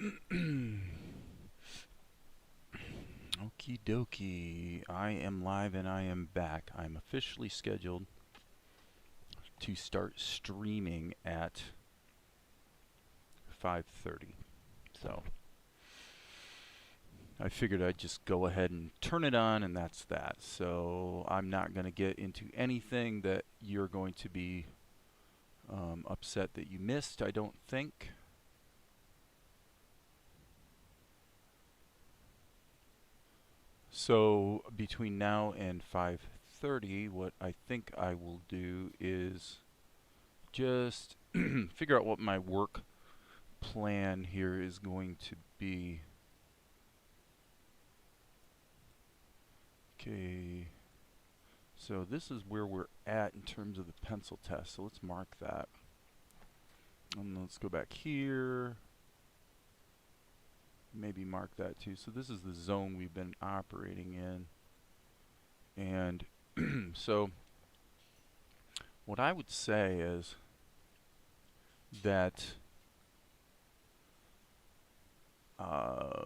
Okie dokie. I am live and I am back. I'm officially scheduled to start streaming at 5:30. So I figured I'd just go ahead and turn it on, and that's that. So I'm not going to get into anything that you're going to be upset that you missed, I don't think. So between now and 5:30, what I think I will do is just figure out what my work plan here is going to be. Okay, so this is where we're at in terms of the pencil test, so let's mark that. And let's go back here. Maybe mark that too. So this is the zone we've been operating in. And so what I would say is that I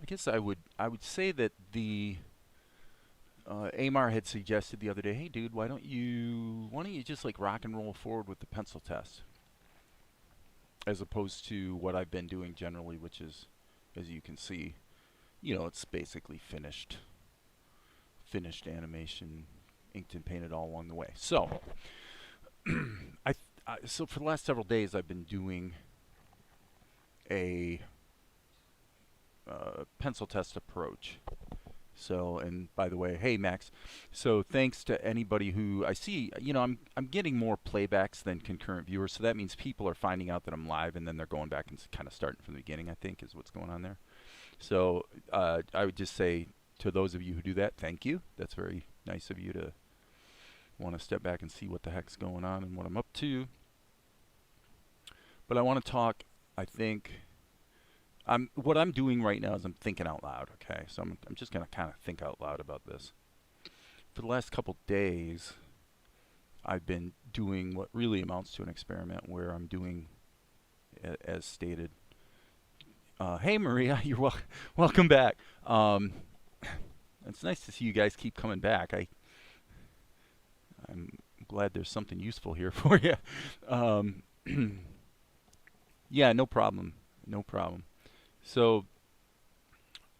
guess I would say that the Amar had suggested the other day, hey dude, why don't you just like rock and roll forward with the pencil test, as opposed to what I've been doing generally, which is, as you can see, it's basically finished animation, inked and painted all along the way. So so for the last several days I've been doing a pencil test approach. So, and by the way, hey Max, so thanks to anybody who I see, I'm getting more playbacks than concurrent viewers, so that means people are finding out that I'm live and then they're going back and kind of starting from the beginning, I think is what's going on there. So I would just say to those of you who do that, thank you. That's very nice of you to want to step back and see what the heck's going on and what I'm up to. But I want to talk, I think, what I'm doing right now is I'm thinking out loud, okay? So I'm just going to kind of think out loud about this. For the last couple days, I've been doing what really amounts to an experiment where I'm doing, as stated. Hey Maria, you're welcome back. It's nice to see you guys keep coming back. I'm glad there's something useful here for you. Yeah, no problem. No problem. So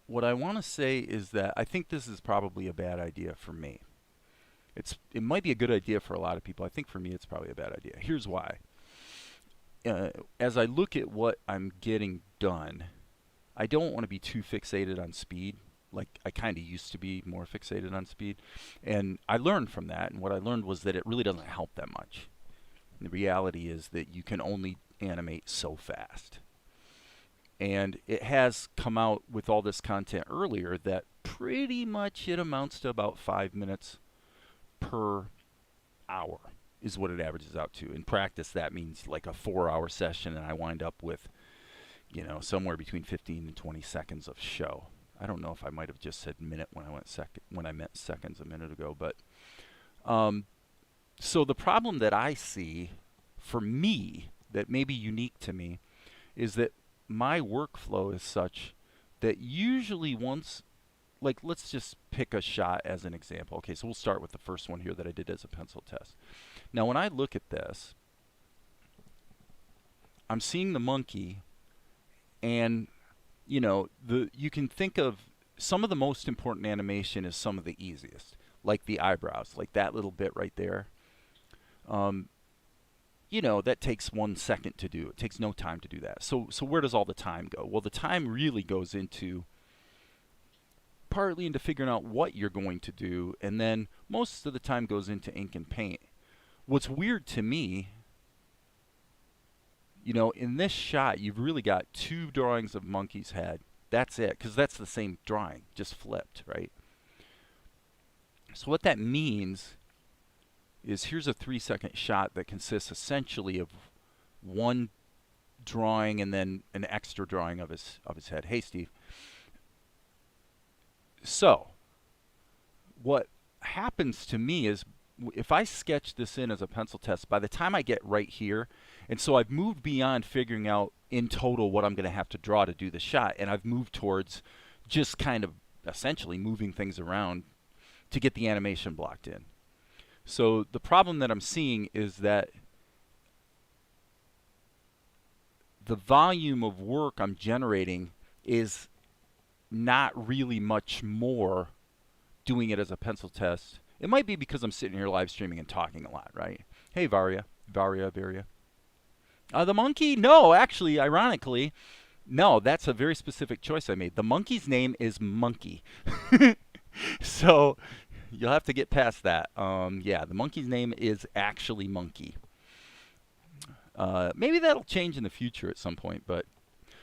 what I want to say is that I think this is probably a bad idea for me. It might be a good idea for a lot of people. I think for me it's probably a bad idea. Here's why. As I look at what I'm getting done, I don't want to be too fixated on speed. Like I kind of used to be more fixated on speed. And I learned from that, and what I learned was that it really doesn't help that much. And the reality is that you can only animate so fast. And it has come out with all this content earlier that pretty much it amounts to about 5 minutes per hour is what it averages out to. In practice, that means like a 4-hour session, and I wind up with, somewhere between 15 and 20 seconds of show. I don't know if I might have just said minute when I meant seconds a minute ago, but so the problem that I see for me that may be unique to me is that my workflow is such that usually once, like let's just pick a shot as an example. Okay, so we'll start with the first one here that I did as a pencil test. Now when I look at this, I'm seeing the monkey, and you can think of some of the most important animation as some of the easiest, like the eyebrows, like that little bit right there. That takes 1 second to do. It takes no time to do that. So where does all the time go? Well, the time really goes partly into figuring out what you're going to do, and then most of the time goes into ink and paint. What's weird to me, in this shot, you've really got 2 drawings of monkey's head. That's it, because that's the same drawing, just flipped, right? So what that means is here's a 3-second shot that consists essentially of 1 drawing and then an extra drawing of his head. Hey, Steve. So what happens to me is if I sketch this in as a pencil test, by the time I get right here, and so I've moved beyond figuring out in total what I'm going to have to draw to do the shot, and I've moved towards just kind of essentially moving things around to get the animation blocked in. So the problem that I'm seeing is that the volume of work I'm generating is not really much more doing it as a pencil test. It might be because I'm sitting here live streaming and talking a lot, right? Hey, Varia. The monkey? No, actually, ironically, no, that's a very specific choice I made. The monkey's name is Monkey. So you'll have to get past that. Yeah, the monkey's name is actually Monkey. Maybe that'll change in the future at some point, but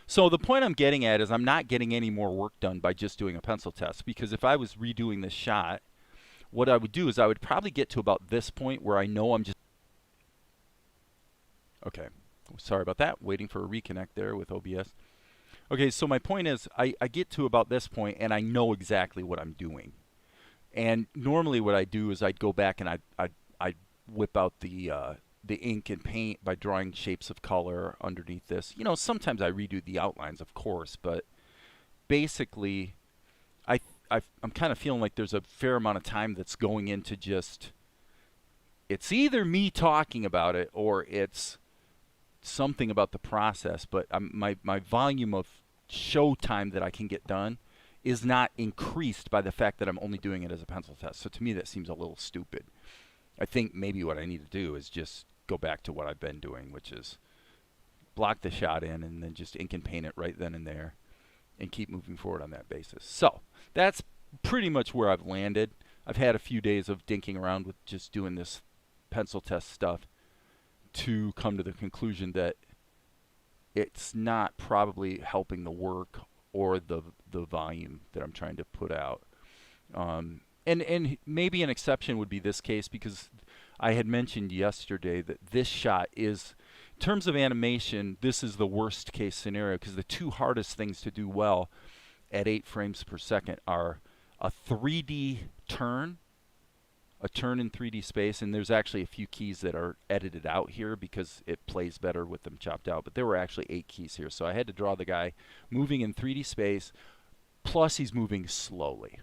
so the point I'm getting at is I'm not getting any more work done by just doing a pencil test, because if I was redoing this shot, what I would do is I would probably get to about this point where I know I'm just... Okay, sorry about that. Waiting for a reconnect there with OBS. Okay, so my point is I get to about this point and I know exactly what I'm doing. And normally what I do is I'd go back and I'd whip out the ink and paint by drawing shapes of color underneath this. You know, sometimes I redo the outlines, of course, but basically I'm kind of feeling like there's a fair amount of time that's going into just... It's either me talking about it or it's something about the process, but my volume of show time that I can get done is not increased by the fact that I'm only doing it as a pencil test. So to me that seems a little stupid. I think maybe what I need to do is just go back to what I've been doing, which is block the shot in and then just ink and paint it right then and there and keep moving forward on that basis. So that's pretty much where I've landed. I've had a few days of dinking around with just doing this pencil test stuff to come to the conclusion that it's not probably helping the work or the volume that I'm trying to put out. And maybe an exception would be this case, because I had mentioned yesterday that this shot is, in terms of animation, this is the worst case scenario, because the two hardest things to do well at 8 frames per second are a 3D turn, a turn in 3D space, and there's actually a few keys that are edited out here because it plays better with them chopped out, but there were actually 8 keys here, so I had to draw the guy moving in 3D space, plus he's moving slowly.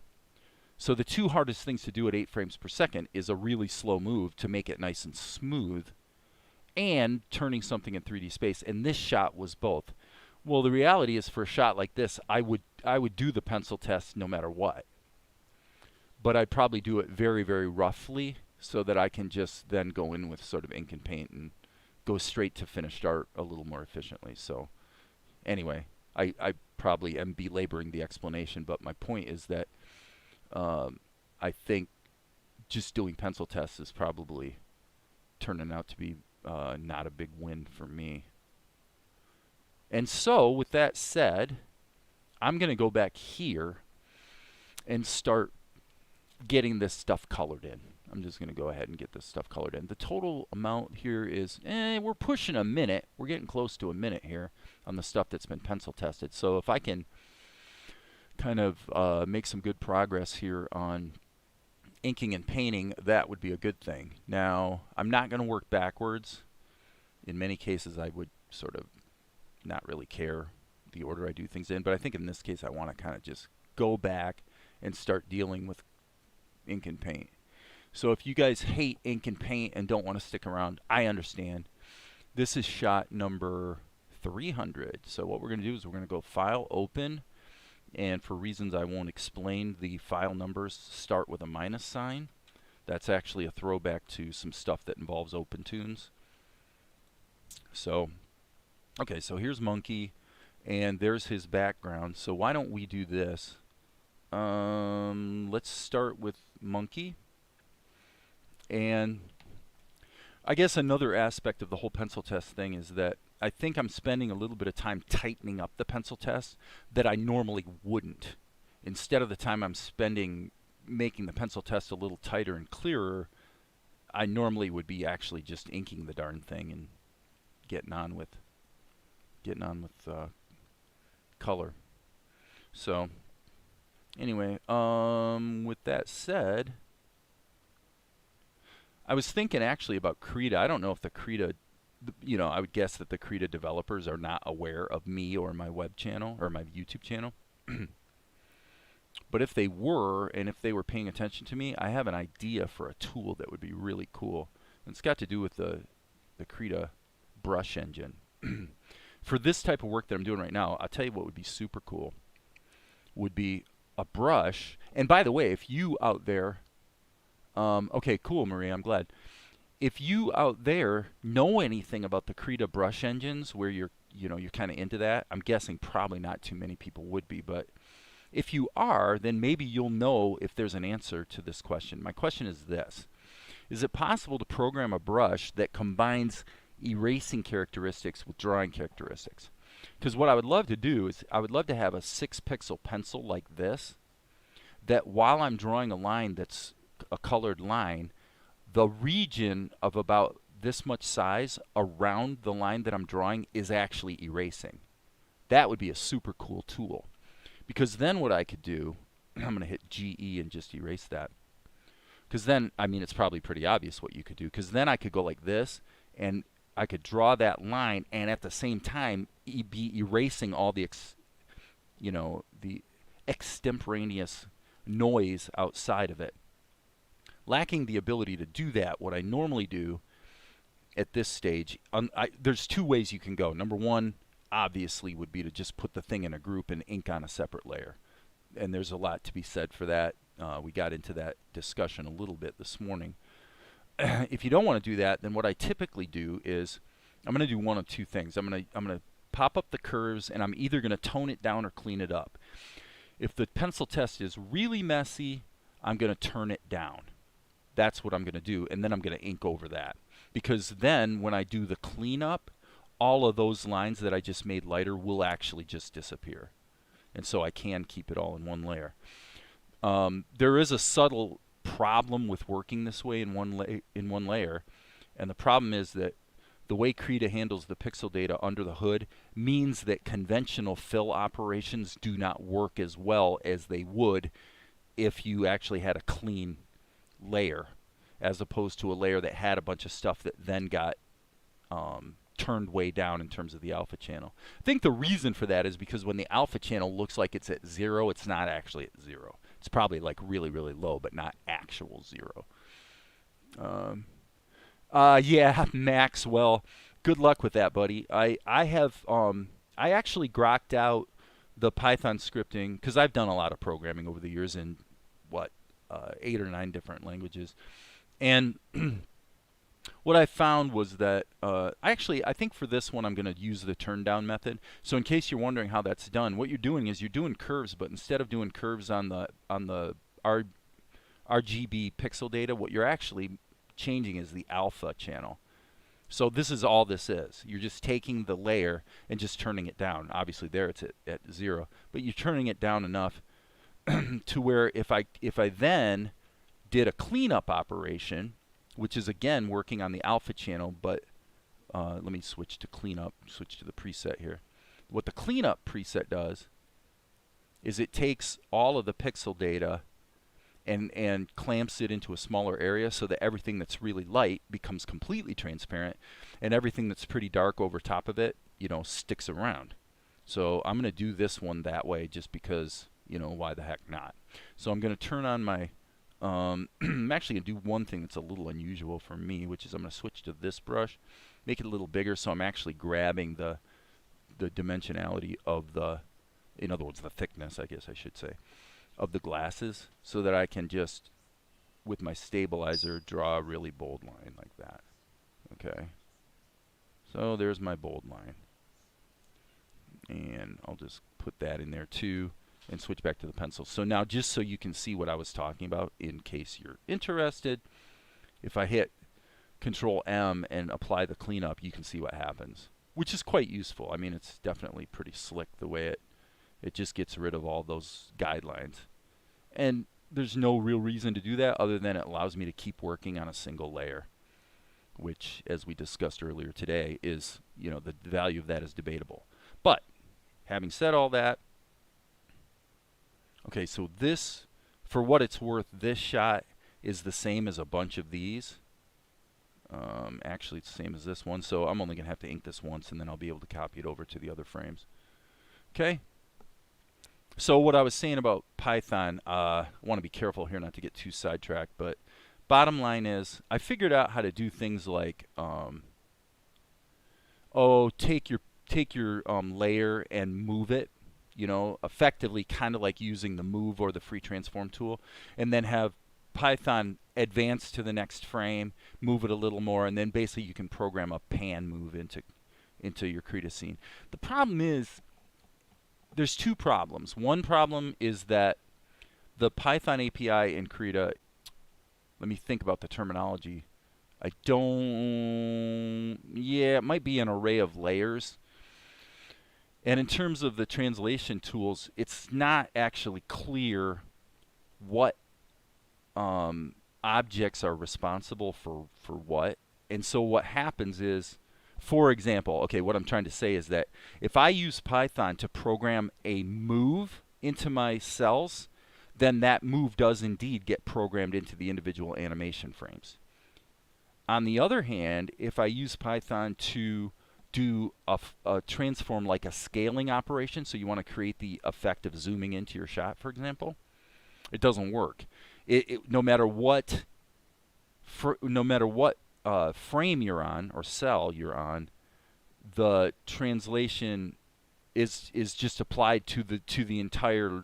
So the two hardest things to do at 8 frames per second is a really slow move to make it nice and smooth, and turning something in 3D space, and this shot was both. Well, the reality is, for a shot like this, I would do the pencil test no matter what. But I'd probably do it very, very roughly so that I can just then go in with sort of ink and paint and go straight to finished art a little more efficiently. So anyway, I probably am belaboring the explanation, but my point is that I think just doing pencil tests is probably turning out to be not a big win for me. And so with that said, I'm going to go back here and start getting this stuff colored in. I'm just going to go ahead and get this stuff colored in. The total amount here is, we're pushing a minute. We're getting close to a minute here on the stuff that's been pencil tested. So if I can kind of make some good progress here on inking and painting, that would be a good thing. Now, I'm not going to work backwards. In many cases, I would sort of not really care the order I do things in, but I think in this case I want to kind of just go back and start dealing with ink and paint. So if you guys hate ink and paint and don't want to stick around, I understand. This is shot number 300. So what we're going to do is we're going to go File, Open, and for reasons I won't explain, the file numbers start with a minus sign. That's actually a throwback to some stuff that involves OpenToonz. So, okay, so here's Monkey, and there's his background. So why don't we do this? Let's start with Monkey. And I guess another aspect of the whole pencil test thing is that I think I'm spending a little bit of time tightening up the pencil test that I normally wouldn't. Instead of the time I'm spending making the pencil test a little tighter and clearer, I normally would be actually just inking the darn thing and getting on with color. So anyway, with that said, I was thinking actually about Krita. I don't know if the Krita you know, I would guess that the Krita developers are not aware of me or my web channel or my YouTube channel. But if they were, and if they were paying attention to me, I have an idea for a tool that would be really cool. And it's got to do with the Krita brush engine. For this type of work that I'm doing right now, I'll tell you what would be super cool. Would be a brush. And by the way, if you out there, okay, cool, Maria, I'm glad. If you out there know anything about the Krita brush engines, where you're kind of into that, I'm guessing probably not too many people would be, but if you are, then maybe you'll know if there's an answer to this question. My question is this: is it possible to program a brush that combines erasing characteristics with drawing characteristics? Because what I would love to do is I would love to have a 6-pixel pencil like this, that while I'm drawing a line that's a colored line, the region of about this much size around the line that I'm drawing is actually erasing. That would be a super cool tool. Because then what I could do, I'm going to hit GE and just erase that. Because then, I mean, it's probably pretty obvious what you could do. Because then I could go like this, and I could draw that line, and at the same time be erasing all the, the extemporaneous noise outside of it. Lacking the ability to do that, what I normally do at this stage, there's 2 ways you can go. Number one, obviously, would be to just put the thing in a group and ink on a separate layer. And there's a lot to be said for that. We got into that discussion a little bit this morning. If you don't want to do that, then what I typically do is I'm going to do one of 2 things. I'm going to pop up the curves, and I'm either going to tone it down or clean it up. If the pencil test is really messy, I'm going to turn it down. That's what I'm going to do, and then I'm going to ink over that. Because then when I do the cleanup, all of those lines that I just made lighter will actually just disappear. And so I can keep it all in one layer. There is a subtle problem with working this way in one layer, and the problem is that the way Krita handles the pixel data under the hood means that conventional fill operations do not work as well as they would if you actually had a clean layer, as opposed to a layer that had a bunch of stuff that then got turned way down in terms of the alpha channel. I think the reason for that is because when the alpha channel looks like it's at 0, it's not actually at 0. It's probably like really, really low, but not actual 0. Yeah, Max, well, good luck with that, buddy. I actually grokked out the Python scripting, because I've done a lot of programming over the years in, 8 or 9 different languages. And what I found was that I think for this one I'm going to use the turn down method. So in case you're wondering how that's done, what you're doing is you're doing curves, but instead of doing curves on the RGB pixel data, what you're actually changing is the alpha channel. So this is all this is. You're just taking the layer and just turning it down. Obviously there it's at 0, but you're turning it down enough to where if I then did a cleanup operation, which is again working on the alpha channel, but let me switch to cleanup, switch to the preset here. What the cleanup preset does is it takes all of the pixel data and clamps it into a smaller area so that everything that's really light becomes completely transparent, and everything that's pretty dark over top of it, sticks around. So I'm going to do this one that way just because, why the heck not? So I'm going to turn on my I'm actually going to do one thing that's a little unusual for me, which is I'm going to switch to this brush, make it a little bigger, so I'm actually grabbing the dimensionality of in other words, the thickness, I guess I should say, of the glasses, so that I can just, with my stabilizer, draw a really bold line like that. Okay. So there's my bold line. And I'll just put that in there too, and switch back to the pencil. So now, just so you can see what I was talking about, in case you're interested, if I hit Control M and apply the cleanup, you can see what happens, which is quite useful. I mean, it's definitely pretty slick the way it just gets rid of all those guidelines. And there's no real reason to do that other than it allows me to keep working on a single layer, which, as we discussed earlier today, is, the value of that is debatable. But having said all that, okay, so this, for what it's worth, this shot is the same as a bunch of these. Actually, it's the same as this one, so I'm only going to have to ink this once, and then I'll be able to copy it over to the other frames. Okay. So what I was saying about Python, I want to be careful here not to get too sidetracked, but bottom line is I figured out how to do things like, take your layer and move it, you know, effectively kind of like using the move or the free transform tool, and then have Python advance to the next frame, move it a little more, and then basically you can program a pan move into your Krita scene. The problem is there's two problems. One problem is that the Python API in Krita, let me think about the terminology. Yeah, it might be an array of layers. And in terms of the translation tools, it's not actually clear what objects are responsible for what. And so what happens is, for example, okay, what I'm trying to say is that if I use Python to program a move into my cells, then that move does indeed get programmed into the individual animation frames. On the other hand, if I use Python to do a transform like a scaling operation, so you want to create the effect of zooming into your shot, for example, it doesn't work. No matter what frame you're on or cell you're on, the translation is just applied to the entire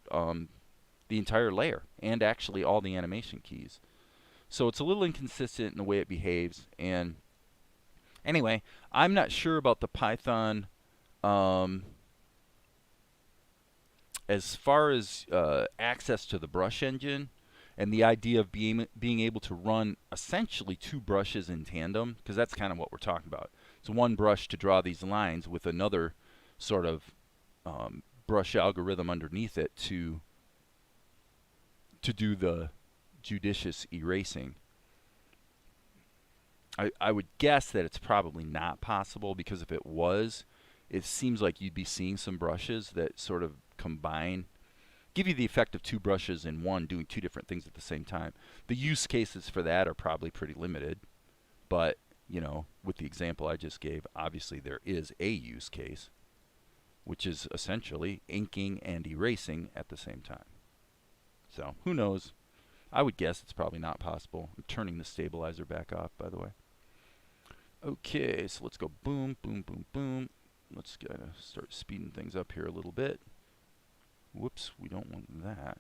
layer and actually all the animation keys. So it's a little inconsistent in the way it behaves. And anyway, I'm not sure about the Python as far as access to the brush engine and the idea of being able to run essentially two brushes in tandem, because that's kind of what we're talking about. It's one brush to draw these lines with another sort of brush algorithm underneath it to do the judicious erasing. I would guess that it's probably not possible, because if it was, it seems like you'd be seeing some brushes that sort of combine, give you the effect of two brushes in one doing two different things at the same time. The use cases for that are probably pretty limited, but you know, with the example I just gave, obviously there is a use case, which is essentially inking and erasing at the same time. So who knows? I would guess it's probably not possible. I'm turning the stabilizer back off, by the way. Okay, so let's go boom, boom, boom, boom. Let's start speeding things up here a little bit. Whoops, we don't want that.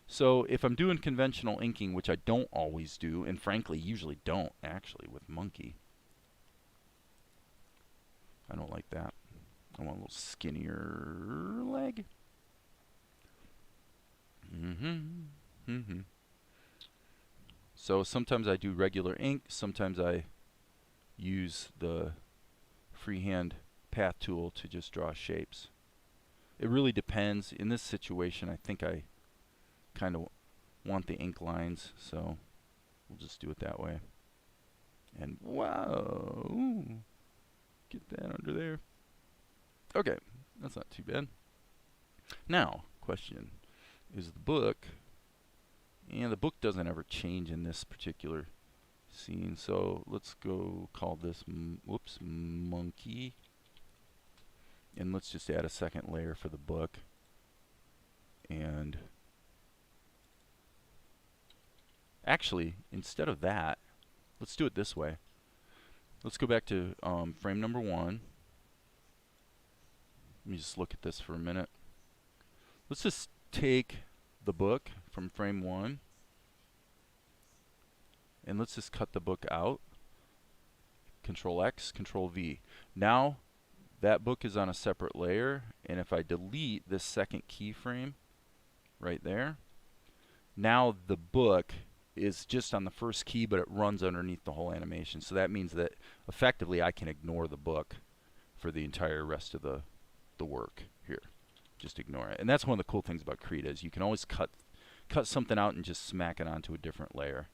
So if I'm doing conventional inking, which I don't always do, and frankly usually don't actually with Monkey, I don't like that. I want a little skinnier leg. So sometimes I do regular ink, sometimes I use the freehand path tool to just draw shapes. It really depends. In this situation, I think I kind of want the ink lines, so we'll just do it that way. And wow, get that under there. Okay, that's not too bad. Now, question. Is the book, and the book doesn't ever change in this particular scene, so let's go call this monkey, and let's just add a second layer for the book. And actually, instead of that, let's do it this way. Let's go back to frame number 1. Let me just look at this for a minute. Let's just take the book from frame 1 and let's just cut the book out. Control X, Control V. Now that book is on a separate layer, and if I delete this second keyframe right there, now the book is just on the first key, but it runs underneath the whole animation. So that means that effectively I can ignore the book for the entire rest of the work here. Just ignore it. And that's one of the cool things about Krita is you can always cut something out and just smack it onto a different layer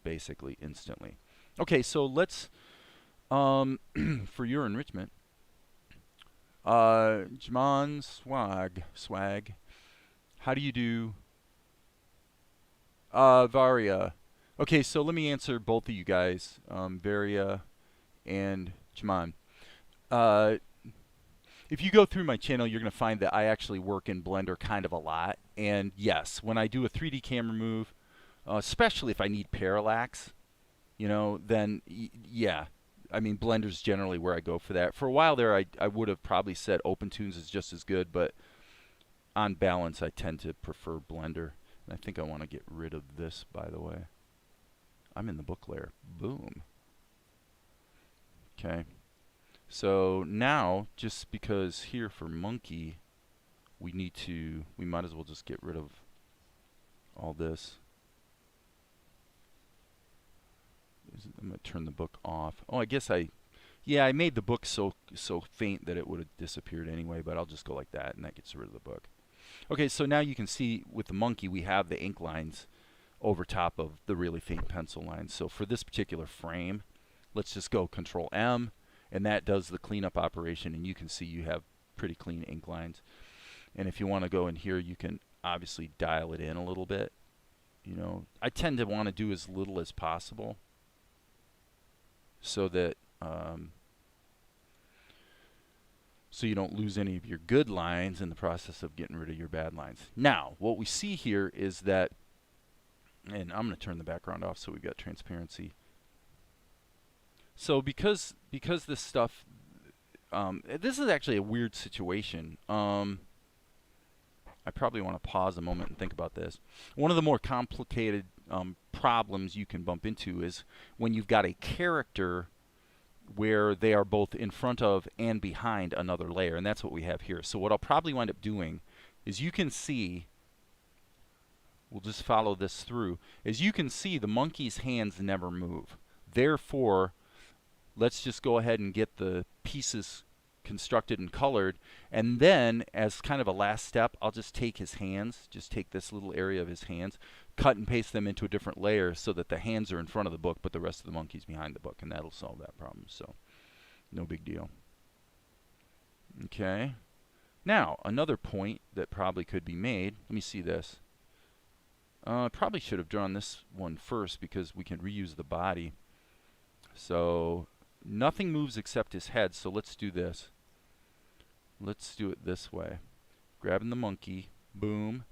basically instantly. Okay, so let's for your enrichment, Jman Swag, how do you do Varia? Okay, so let me answer both of you guys, Varia and Jaman. Uh, if you go through my channel, you're going to find that I actually work in Blender kind of a lot. And yes, when I do a 3D camera move, especially if I need parallax, you know, then yeah. I mean, Blender's generally where I go for that. For a while there, I would have probably said OpenToonz is just as good, but on balance, I tend to prefer Blender. And I think I want to get rid of this, by the way. I'm in the book layer. Boom. Okay. So now, just because here for monkey, we might as well just get rid of all this. I'm going to turn the book off. Oh, I guess I made the book so faint that it would have disappeared anyway, but I'll just go like that, and that gets rid of the book. Okay, so now you can see with the monkey, we have the ink lines over top of the really faint pencil lines. So for this particular frame, let's just go Control M, and that does the cleanup operation, and you can see you have pretty clean ink lines. And if you want to go in here, you can obviously dial it in a little bit. You know, I tend to want to do as little as possible so that so you don't lose any of your good lines in the process of getting rid of your bad lines. Now, what we see here is that, and I'm going to turn the background off so we've got transparency. So because this stuff, this is actually a weird situation. I probably want to pause a moment and think about this. One of the more complicated problems you can bump into is when you've got a character where they are both in front of and behind another layer, and that's what we have here. So what I'll probably wind up doing is, you can see, we'll just follow this through, as you can see, the monkey's hands never move. Therefore, let's just go ahead and get the pieces constructed and colored, and then as kind of a last step, I'll just take his hands, just take this little area of his hands, cut and paste them into a different layer so that the hands are in front of the book but the rest of the monkey's behind the book, and that'll solve that problem. So no big deal. Okay, now another point that probably could be made, let me see this. I probably should have drawn this one first because we can reuse the body. So nothing moves except his head, so let's do this. Let's do it this way. Grabbing the monkey, boom,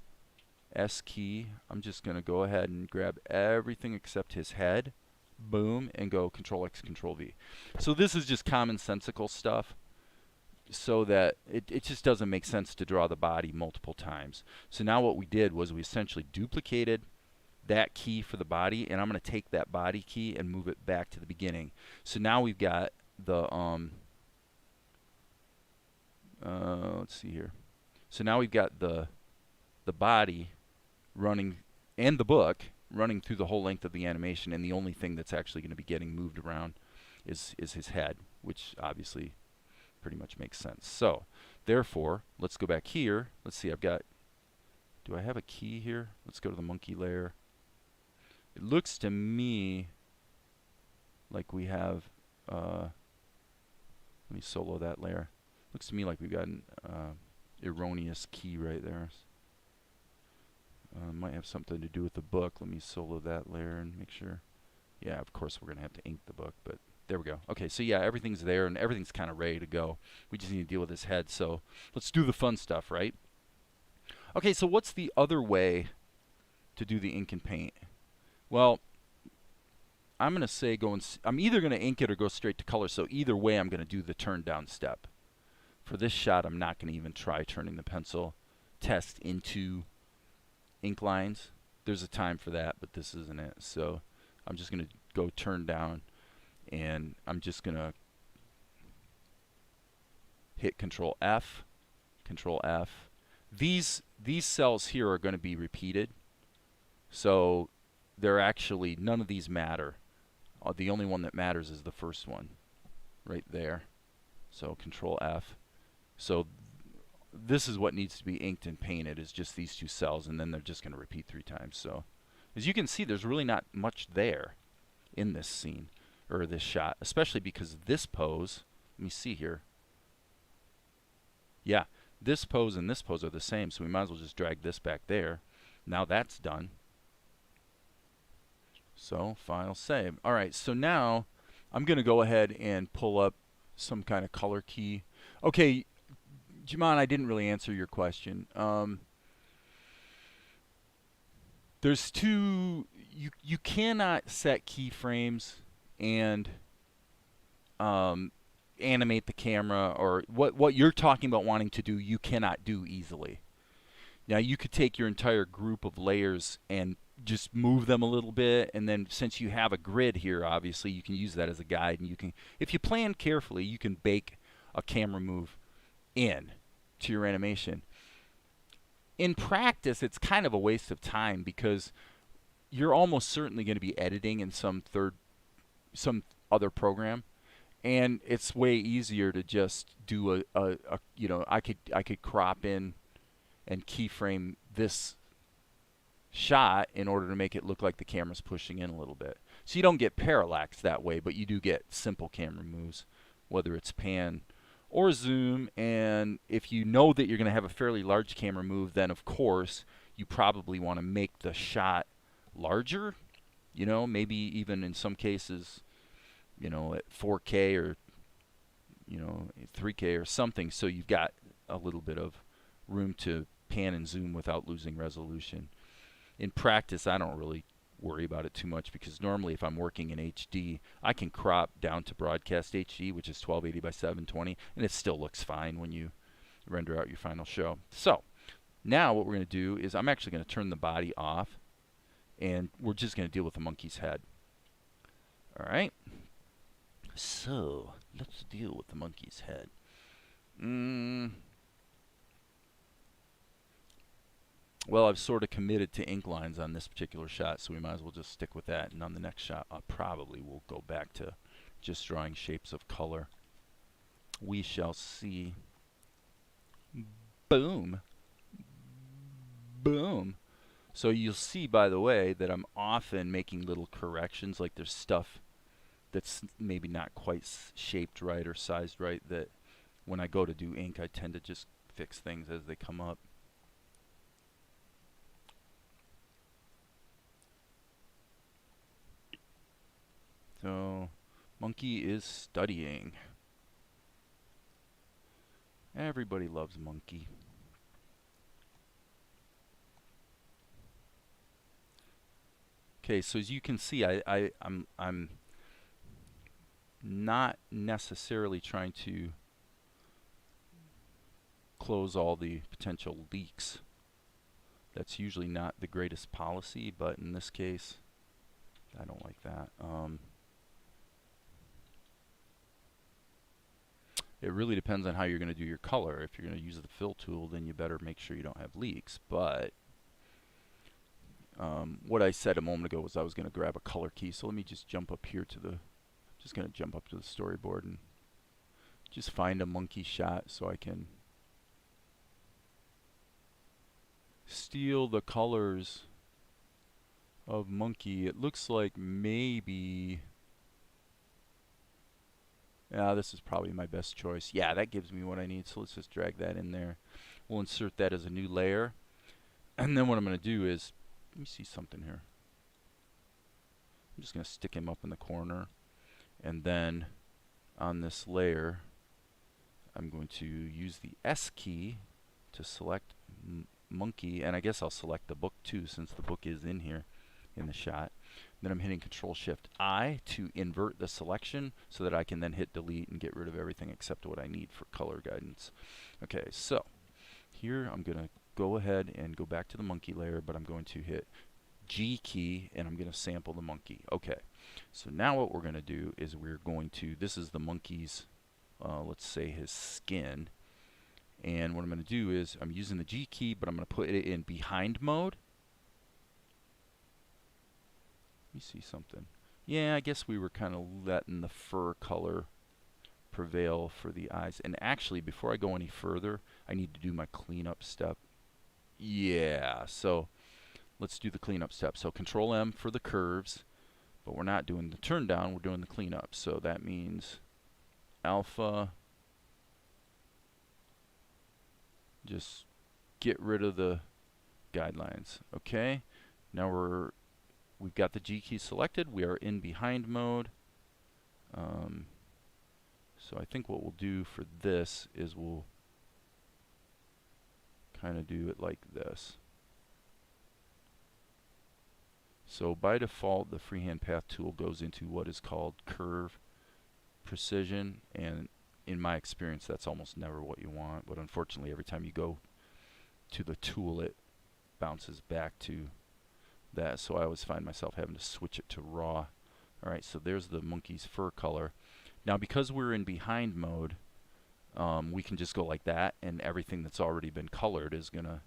S key. I'm just going to go ahead and grab everything except his head, boom, and go Control X, Control V. So this is just commonsensical stuff, so that it just doesn't make sense to draw the body multiple times. So now what we did was we essentially duplicated that key for the body, and I'm going to take that body key and move it back to the beginning. So now we've got the let's see here. So now we've got the body running and the book running through the whole length of the animation, and the only thing that's actually going to be getting moved around is his head, which obviously pretty much makes sense. So therefore, let's go back here. Let's see, I've got, do I have a key here? Let's go to the monkey layer. It looks to me like we have, let me solo that layer. Looks to me like we've got an erroneous key right there. Might have something to do with the book. Let me solo that layer and make sure. Yeah, of course we're going to have to ink the book, but there we go. Okay, so yeah, everything's there and everything's kind of ready to go. We just need to deal with his head, so let's do the fun stuff, right? Okay, so what's the other way to do the ink and paint? Well, I'm going to say I'm either going to ink it or go straight to color, so either way I'm going to do the turn down step. For this shot, I'm not going to even try turning the pencil test into ink lines. There's a time for that, but this isn't it. So I'm just going to go turn down, and I'm just going to hit Control F, Control F. These cells here are going to be repeated, so they're actually, none of these matter. The only one that matters is the first one right there. So Control F. So this is what needs to be inked and painted, is just these two cells, and then they're just going to repeat 3 times. So as you can see, there's really not much there in this scene, or this shot, especially because this pose, let me see here. Yeah, this pose and this pose are the same, so we might as well just drag this back there. Now that's done. So file save. All right, so now I'm going to go ahead and pull up some kind of color key. Okay, Jaman, I didn't really answer your question. There's two. You cannot set keyframes and animate the camera, or what you're talking about wanting to do. You cannot do easily. Now you could take your entire group of layers and just move them a little bit, and then since you have a grid here, obviously you can use that as a guide, and you can, if you plan carefully, you can bake a camera move in to your animation. In practice, it's kind of a waste of time because you're almost certainly going to be editing in some other program, and it's way easier to just do a you know, I could crop in and keyframe this shot in order to make it look like the camera's pushing in a little bit. So you don't get parallax that way, but you do get simple camera moves, whether it's pan or zoom. And if you know that you're going to have a fairly large camera move, then of course you probably want to make the shot larger, you know, maybe even in some cases, you know, at 4K or, you know, 3K or something, so you've got a little bit of room to pan and zoom without losing resolution. In practice, I don't really worry about it too much because normally if I'm working in HD, I can crop down to broadcast HD, which is 1280 by 720, and it still looks fine when you render out your final show. So now what we're going to do is I'm actually going to turn the body off, and we're just going to deal with the monkey's head. All right. So let's deal with the monkey's head. Well, I've sort of committed to ink lines on this particular shot, so we might as well just stick with that. And on the next shot, I probably will go back to just drawing shapes of color. We shall see. Boom. Boom. So you'll see, by the way, that I'm often making little corrections, like there's stuff that's maybe not quite shaped right or sized right, that when I go to do ink, I tend to just fix things as they come up. So, monkey is studying. Everybody loves monkey. Okay, so as you can see, I'm not necessarily trying to close all the potential leaks. That's usually not the greatest policy, but in this case, I don't like that. It really depends on how you're going to do your color. If you're going to use the fill tool, then you better make sure you don't have leaks. But what I said a moment ago was I was going to grab a color key. So let me just jump up here to the, just going to jump up to the storyboard and just find a monkey shot so I can steal the colors of monkey. It looks like maybe, yeah, this is probably my best choice. Yeah, that gives me what I need, so let's just drag that in there. We'll insert that as a new layer. And then what I'm going to do is, let me see something here. I'm just going to stick him up in the corner. And then on this layer, I'm going to use the S key to select monkey. And I guess I'll select the book too, since the book is in here in the shot. Then I'm hitting Control-Shift-I to invert the selection so that I can then hit delete and get rid of everything except what I need for color guidance. Okay, so here I'm going to go ahead and go back to the monkey layer, but I'm going to hit G key and I'm going to sample the monkey. Okay, so now what we're going to do is we're going to, this is the monkey's, let's say his skin. And what I'm going to do is I'm using the G key, but I'm going to put it in behind mode. Let me see something. Yeah, I guess we were kind of letting the fur color prevail for the eyes. And actually, before I go any further, I need to do my cleanup step. Yeah, so let's do the cleanup step. So Control M for the curves, but we're not doing the turn down, we're doing the cleanup. So that means alpha, just get rid of the guidelines. Okay, now we're we've got the G key selected. We are in behind mode. So I think what we'll do for this is we'll kind of do it like this. So by default, the freehand path tool goes into what is called curve precision, and in my experience, that's almost never what you want. But unfortunately, every time you go to the tool, it bounces back to that. So I always find myself having to switch it to raw. All right, so there's the monkey's fur color. Now, because we're in behind mode, we can just go like that, and everything that's already been colored is going to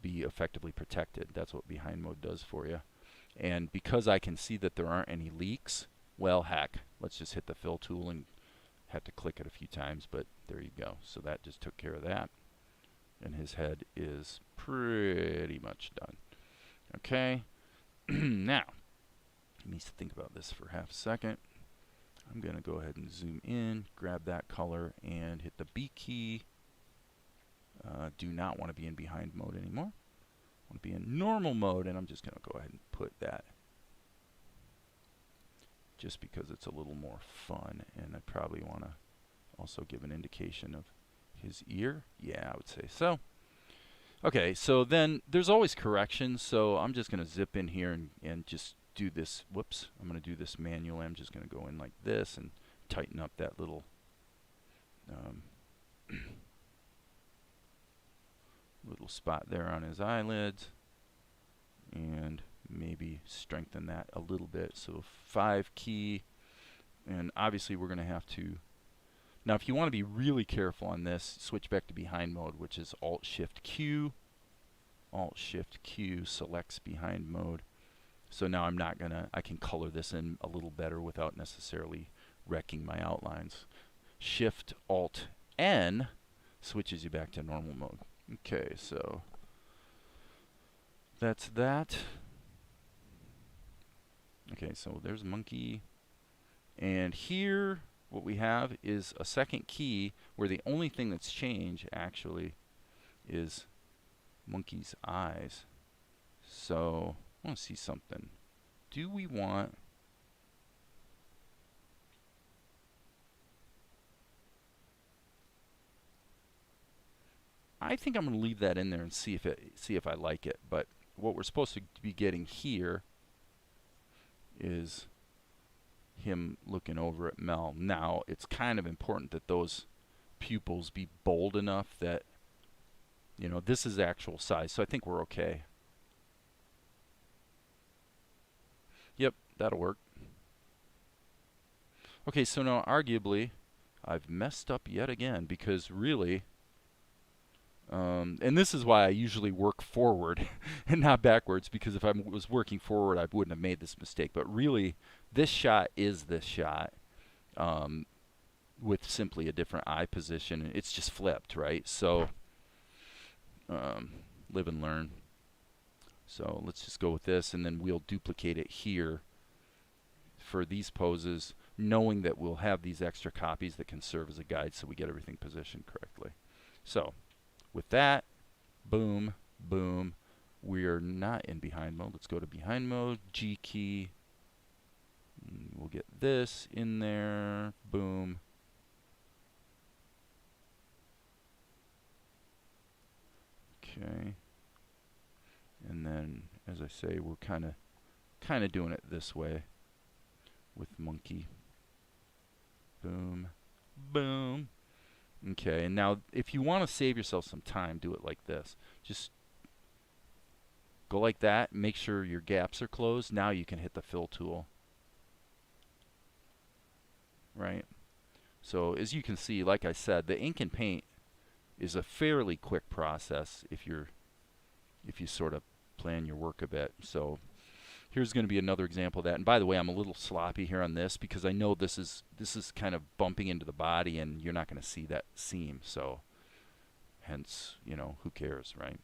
be effectively protected. That's what behind mode does for you. And because I can see that there aren't any leaks, well, heck, let's just hit the fill tool and have to click it a few times, but there you go. So that just took care of that. And his head is pretty much done. Okay, now, he needs to think about this for half a second. I'm going to go ahead and zoom in, grab that color, and hit the B key. Do not want to be in behind mode anymore. I want to be in normal mode, and I'm just going to go ahead and put that just because it's a little more fun, and I probably want to also give an indication of his ear. Yeah, I would say so. Okay, so then there's always corrections, so I'm just going to zip in here and just do this. Whoops, I'm going to do this manually. I'm just going to go in like this and tighten up that little little spot there on his eyelids, and maybe strengthen that a little bit. So 5 key, and obviously we're going to have to. Now, if you want to be really careful on this, switch back to behind mode, which is Alt-Shift-Q. Alt-Shift-Q selects behind mode. So now I'm not gonna, I can color this in a little better without necessarily wrecking my outlines. Shift-Alt-N switches you back to normal mode. Okay, so that's that. Okay, so there's monkey. And here, what we have is a second key where the only thing that's changed actually is monkey's eyes. So I want to see something. Do we want I think I'm going to leave that in there and see if I like it. But what we're supposed to be getting here is him looking over at Mel. Now, it's kind of important that those pupils be bold enough that, you know, this is actual size. So I think we're okay. Yep, that'll work. Okay, so now arguably I've messed up yet again, because really, and this is why I usually work forward and not backwards, because if I was working forward, I wouldn't have made this mistake. But really, this shot is this shot with simply a different eye position. It's just flipped, right? So live and learn. So let's just go with this, and then we'll duplicate it here for these poses, knowing that we'll have these extra copies that can serve as a guide so we get everything positioned correctly. So with that, boom, boom, we are not in behind mode. Let's go to behind mode, G key. We'll get this in there, boom. Okay. And then, as I say, we're kind of doing it this way with monkey. Boom, boom. Okay, and now if you want to save yourself some time, do it like this. Just go like that, make sure your gaps are closed. Now you can hit the fill tool. Right? So as you can see, like I said, the ink and paint is a fairly quick process if you sort of plan your work a bit. So here's going to be another example of that. And by the way, I'm a little sloppy here on this because I know this is kind of bumping into the body, and you're not going to see that seam. So hence, you know, who cares, right?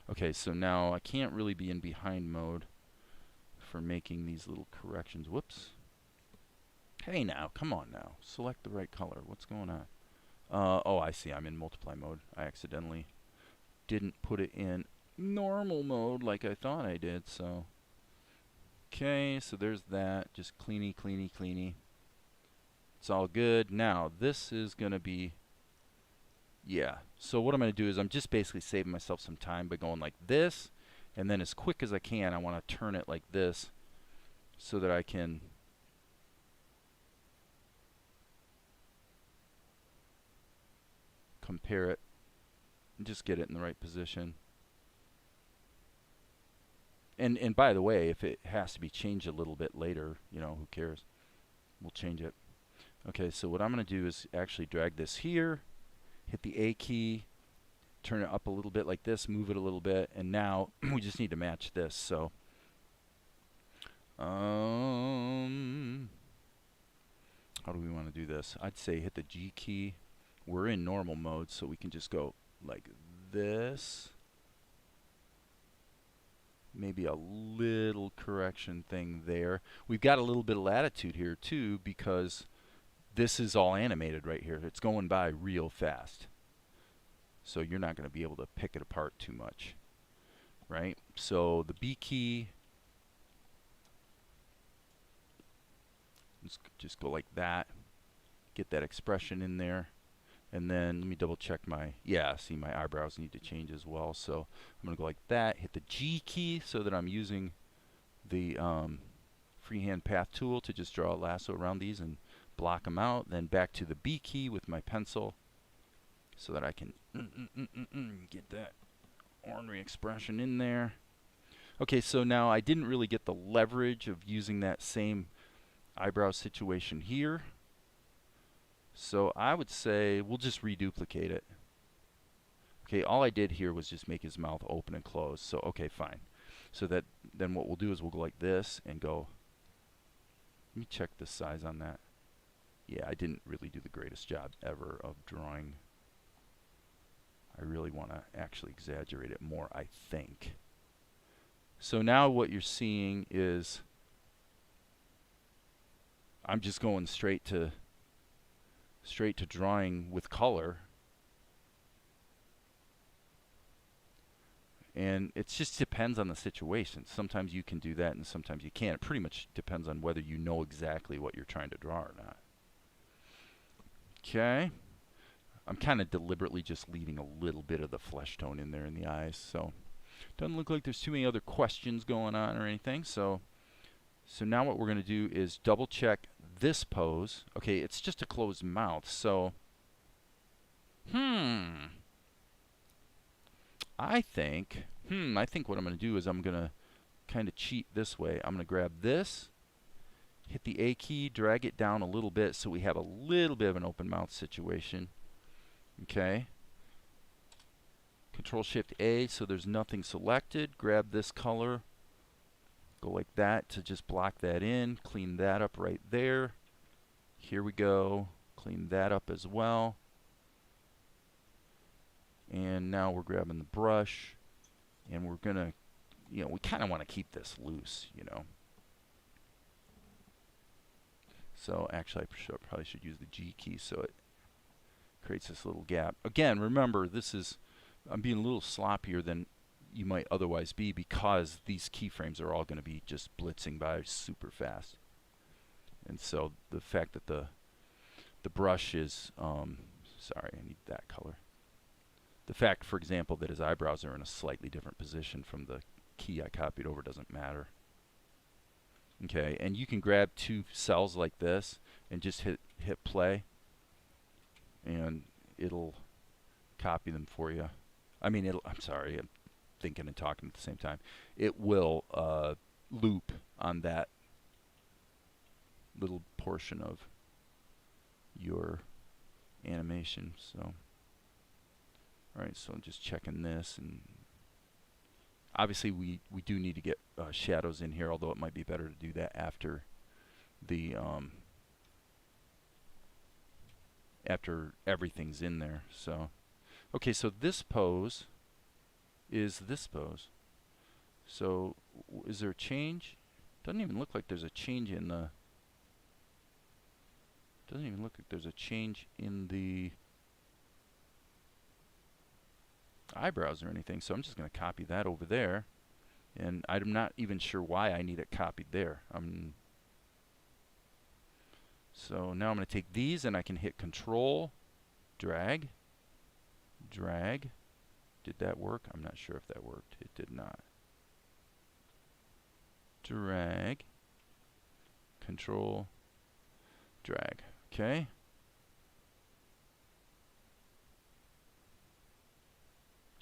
Okay, so now I can't really be in behind mode for making these little corrections. Whoops. Hey now, come on now. Select the right color. What's going on? Oh, I see. I'm in multiply mode. I accidentally didn't put it in. normal mode like I thought I did. So, okay, so there's that. Just cleany, cleany, cleany. It's all good. Now, this is going to be, yeah. So what I'm going to do is I'm just basically saving myself some time by going like this. And then as quick as I can, I want to turn it like this so that I can compare it and just get it in the right position. And by the way, if it has to be changed a little bit later, you know, who cares? We'll change it. Okay, so what I'm going to do is actually drag this here, hit the A key, turn it up a little bit like this, move it a little bit, and now we just need to match this. So, how do we want to do this? I'd say hit the G key. We're in normal mode, so we can just go like this. Maybe a little correction thing there. We've got a little bit of latitude here too because this is all animated right here. It's going by real fast. So you're not going to be able to pick it apart too much, right? So the B key, let's just go like that. Get that expression in there. And then let me double check my, yeah, see my eyebrows need to change as well. So I'm going to go like that, hit the G key so that I'm using the freehand path tool to just draw a lasso around these and block them out. Then back to the B key with my pencil so that I can get that ornery expression in there. Okay, so now I didn't really get the leverage of using that same eyebrow situation here. So I would say we'll just reduplicate it. Okay, all I did here was just make his mouth open and close. So, okay, fine. So that then what we'll do is we'll go like this and go, let me check the size on that. Yeah, I didn't really do the greatest job ever of drawing. I really want to actually exaggerate it more, I think. So now what you're seeing is I'm just going straight to drawing with color, and it just depends on the situation. Sometimes you can do that and sometimes you can't. It pretty much depends on whether you know exactly what you're trying to draw or not. Okay, I'm kind of deliberately just leaving a little bit of the flesh tone in there in the eyes, so doesn't look like there's too many other questions going on or anything. So now what we're going to do is double check this pose. Okay, it's just a closed mouth, so I think what I'm going to do is I'm going to kind of cheat this way. I'm going to grab this, hit the A key, drag it down a little bit so we have a little bit of an open mouth situation. Okay. Control Shift A so there's nothing selected. Grab this color. Go like that to just block that in. Clean that up right there. Here we go. Clean that up as well. And now we're grabbing the brush. And we're going to, you know, we kind of want to keep this loose, you know. So actually I probably should use the G key so it creates this little gap. Again, remember, this is, I'm being a little sloppier than you might otherwise be because these keyframes are all going to be just blitzing by super fast. And so the fact that the brush is, sorry, I need that color. The fact, for example, that his eyebrows are in a slightly different position from the key I copied over doesn't matter. Okay, and you can grab two cells like this and just hit play, and it'll copy them for you. I mean, I'm sorry, I'm thinking and talking at the same time. It will loop on that little portion of your animation. So, all right, so I'm just checking this, and obviously we do need to get shadows in here, although it might be better to do that after the after everything's in there. So, okay, so this pose is this pose. So is there a change? Doesn't even look like there's a change in the, doesn't even look like there's a change in the, eyebrows or anything, so I'm just going to copy that over there. And I'm not even sure why I need it copied there. So now I'm going to take these and I can hit Control, drag, drag. Did that work? I'm not sure if that worked. It did not. Drag, Control, drag. Okay.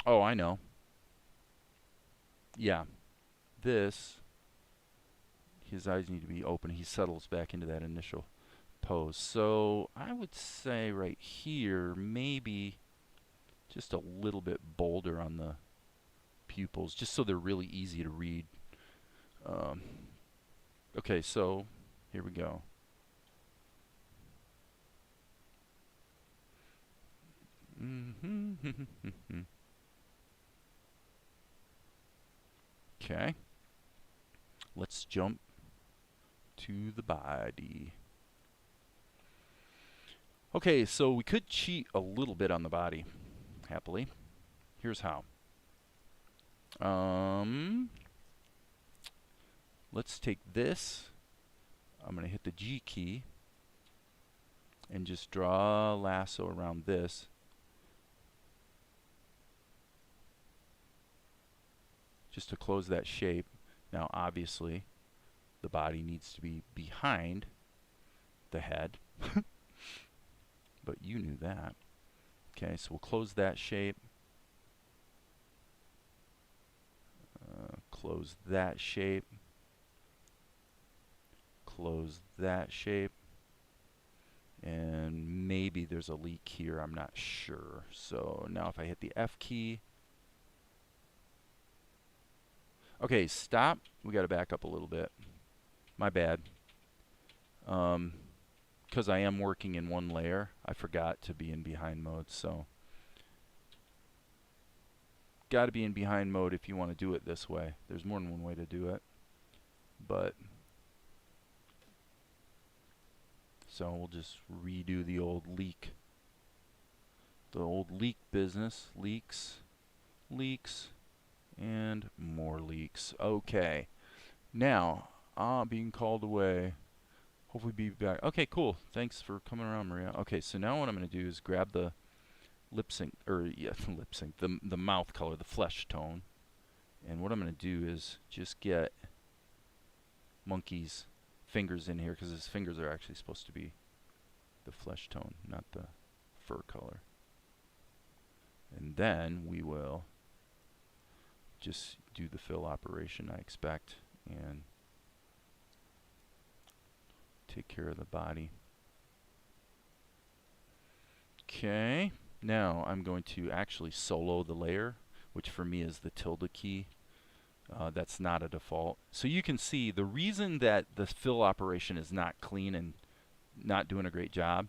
Oh, I know. Yeah. This, his eyes need to be open. He settles back into that initial pose. So I would say right here, maybe just a little bit bolder on the pupils, just so they're really easy to read. Okay, so here we go. Okay. Let's jump to the body. Okay, so we could cheat a little bit on the body, happily. Here's how. Let's take this. I'm going to hit the G key and just draw a lasso around this. Just to close that shape. Now, obviously, the body needs to be behind the head. But you knew that. Okay, so we'll close that shape. Close that shape. Close that shape. And maybe there's a leak here, I'm not sure. So now if I hit the F key. Okay, stop. We got to back up a little bit. My bad. Because I am working in one layer, I forgot to be in behind mode. So got to be in behind mode if you want to do it this way. There's more than one way to do it. But so we'll just redo the old leak. The old leak business. Leaks. Leaks. And more leaks. Okay. Now, being called away. Hopefully be back. Okay, cool. Thanks for coming around, Maria. Okay, so now what I'm going to do is grab the lip sync, lip sync, the mouth color, the flesh tone. And what I'm going to do is just get Monkey's fingers in here, because his fingers are actually supposed to be the flesh tone, not the fur color. And then we will just do the fill operation, I expect, and take care of the body. Okay, now I'm going to actually solo the layer, which for me is the tilde key. That's not a default. So you can see the reason that the fill operation is not clean and not doing a great job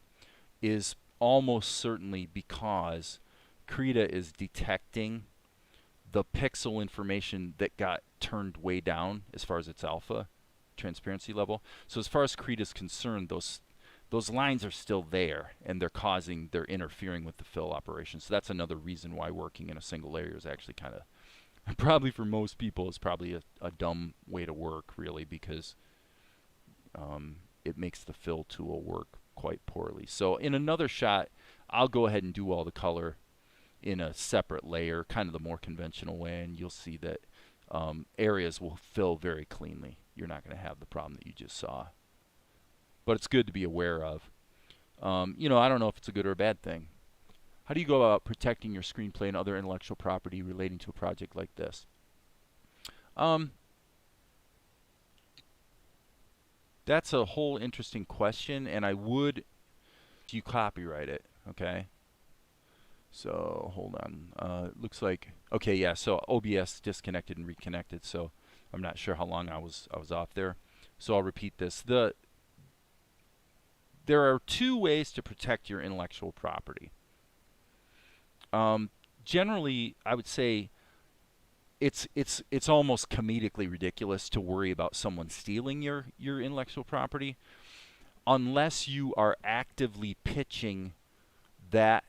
is almost certainly because Krita is detecting the pixel information that got turned way down as far as its alpha transparency level. So as far as Krita is concerned, those lines are still there, and they're interfering with the fill operation. So that's another reason why working in a single layer is actually kind of, probably for most people, is probably a dumb way to work, really, because it makes the fill tool work quite poorly. So in another shot, I'll go ahead and do all the color in a separate layer, kind of the more conventional way, and you'll see that areas will fill very cleanly. You're not going to have the problem that you just saw. But it's good to be aware of. You know, I don't know if it's a good or a bad thing. How do you go about protecting your screenplay and other intellectual property relating to a project like this? That's a whole interesting question, and I would, you copyright it, okay? So hold on. Looks like, okay, yeah. So OBS disconnected and reconnected. So I'm not sure how long I was off there. So I'll repeat this. There are two ways to protect your intellectual property. Generally, I would say it's almost comedically ridiculous to worry about someone stealing your intellectual property, unless you are actively pitching that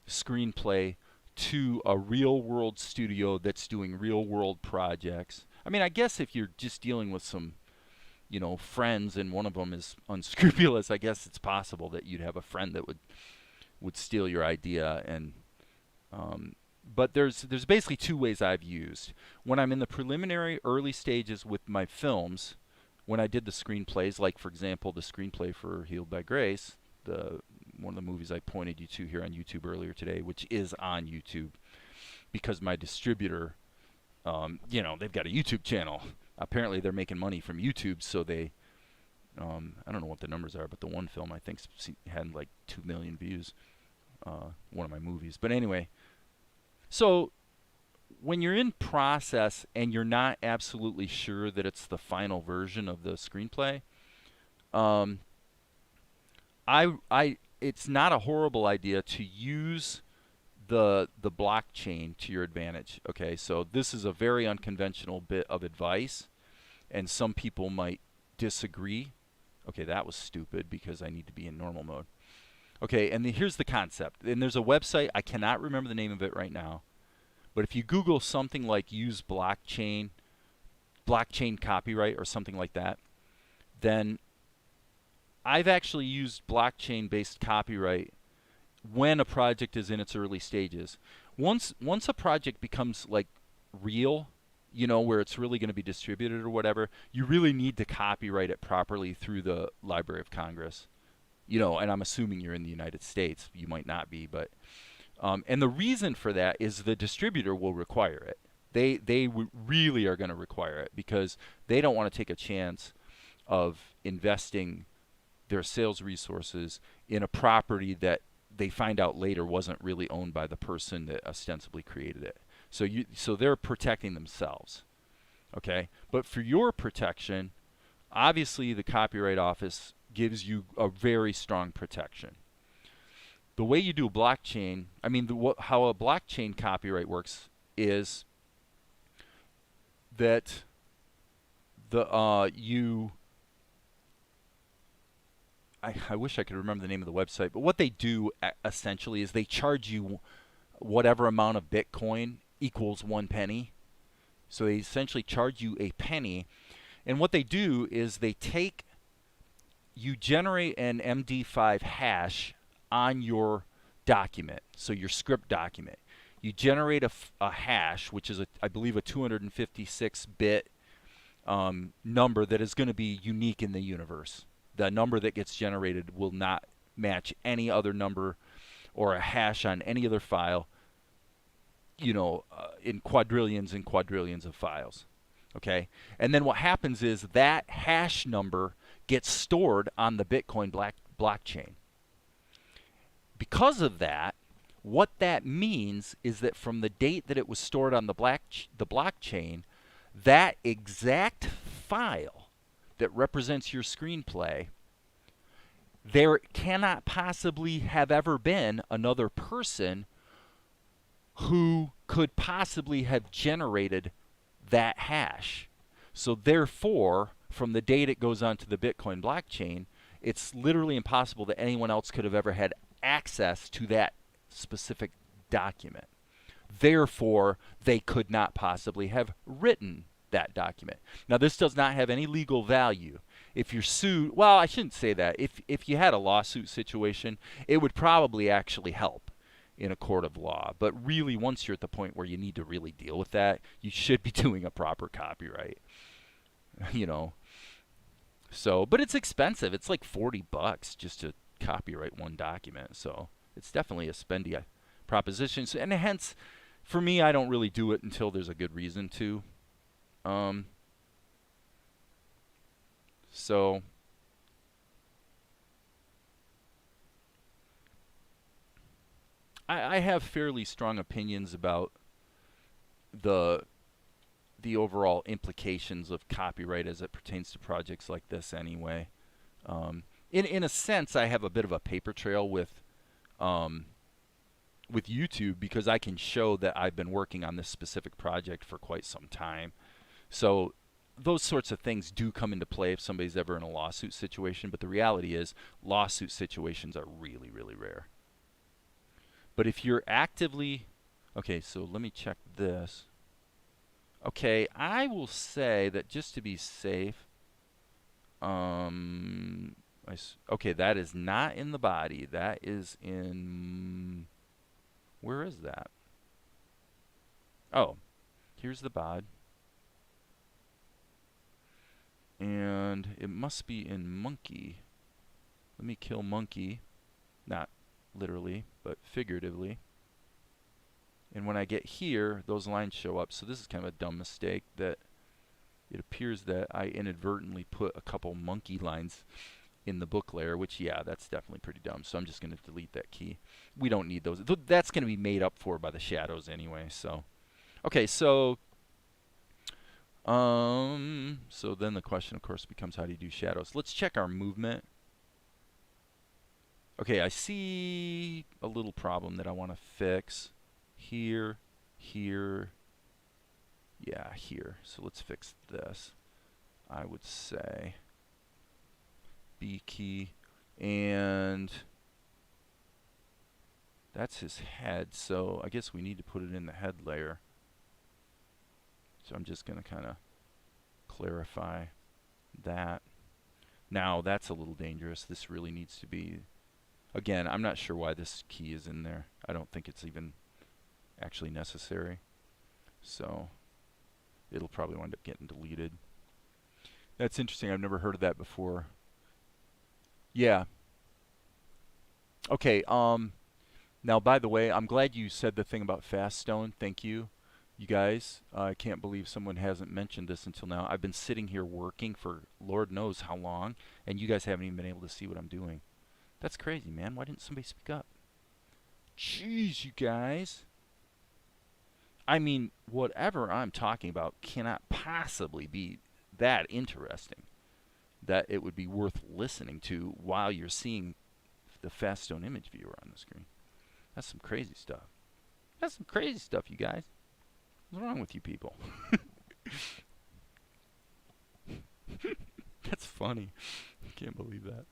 screenplay to a real world studio that's doing real world projects. I mean, I guess if you're just dealing with some, you know, friends and one of them is unscrupulous, I guess it's possible that you'd have a friend that would steal your idea. And but there's basically two ways I've used. When I'm in the preliminary early stages with my films, when I did the screenplays, like for example the screenplay for Healed by Grace, one of the movies I pointed you to here on YouTube earlier today, which is on YouTube because my distributor, you know, they've got a YouTube channel. Apparently they're making money from YouTube, so they, I don't know what the numbers are, but the one film I think had like 2 million views, one of my movies. But anyway, so when you're in process and you're not absolutely sure that it's the final version of the screenplay, it's not a horrible idea to use the blockchain to your advantage. Okay, so this is a very unconventional bit of advice, and some people might disagree. Okay, that was stupid because I need to be in normal mode. Okay, and here's the concept. And there's a website, I cannot remember the name of it right now, but if you Google something like use blockchain copyright or something like that, then I've actually used blockchain-based copyright when a project is in its early stages. Once a project becomes like real, you know, where it's really going to be distributed or whatever, you really need to copyright it properly through the Library of Congress. You know, and I'm assuming you're in the United States. You might not be, but and the reason for that is the distributor will require it. They really are going to require it because they don't want to take a chance of investing their sales resources in a property that they find out later wasn't really owned by the person that ostensibly created it. So they're protecting themselves. Okay? But for your protection, obviously the Copyright Office gives you a very strong protection. The way you do blockchain, I mean, how a blockchain copyright works is that I wish I could remember the name of the website, but what they do essentially is they charge you whatever amount of Bitcoin equals 1 penny. So they essentially charge you a penny, and what they do is you generate an MD5 hash on your document, so your script document. You generate a hash, which is, I believe, a 256-bit number that is going to be unique in the universe. The number that gets generated will not match any other number or a hash on any other file, you know, in quadrillions and quadrillions of files. Okay? And then what happens is that hash number gets stored on the Bitcoin blockchain. Because of that, what that means is that from the date that it was stored on the blockchain, that exact file that represents your screenplay, there cannot possibly have ever been another person who could possibly have generated that hash. So therefore, from the date it goes onto the Bitcoin blockchain, it's literally impossible that anyone else could have ever had access to that specific document. Therefore, they could not possibly have written that document. Now, this does not have any legal value. If you're sued, well, I shouldn't say that. If you had a lawsuit situation, it would probably actually help in a court of law. But really, once you're at the point where you need to really deal with that, you should be doing a proper copyright. You know. So, but it's expensive. It's like $40 just to copyright one document. So it's definitely a spendy proposition. So, and hence, for me, I don't really do it until there's a good reason to. So I have fairly strong opinions about the overall implications of copyright as it pertains to projects like this anyway. In a sense, I have a bit of a paper trail with YouTube because I can show that I've been working on this specific project for quite some time. So those sorts of things do come into play if somebody's ever in a lawsuit situation, but the reality is lawsuit situations are really, really rare. But if you're actively Okay, so let me check this. Okay, I will say that just to be safe, okay, that is not in the body. That is in, where is that? Oh, here's the bod. And it must be in monkey. Let me kill monkey. Not literally, but figuratively. And when I get here, those lines show up. So this is kind of a dumb mistake that it appears that I inadvertently put a couple monkey lines in the book layer, which, yeah, that's definitely pretty dumb. So I'm just going to delete that key. We don't need those. That's going to be made up for by the shadows anyway. So, okay, so then the question, of course, becomes how do you do shadows? Let's check our movement. Okay, I see a little problem that I want to fix. Here, here, yeah, here. So let's fix this. I would say B key, and that's his head, so I guess we need to put it in the head layer. So I'm just going to kind of clarify that. Now that's a little dangerous. This really needs to be, again, I'm not sure why this key is in there. I don't think it's even actually necessary. So it'll probably wind up getting deleted. That's interesting. I've never heard of that before. Yeah. Okay. Now, by the way, I'm glad you said the thing about fast stone. Thank you, you guys. I can't believe someone hasn't mentioned this until now. I've been sitting here working for Lord knows how long, and you guys haven't even been able to see what I'm doing. That's crazy, man. Why didn't somebody speak up? Jeez, you guys. I mean, whatever I'm talking about cannot possibly be that interesting that it would be worth listening to while you're seeing the fast stone image viewer on the screen. That's some crazy stuff. That's some crazy stuff, you guys. What's wrong with you people? That's funny. I can't believe that.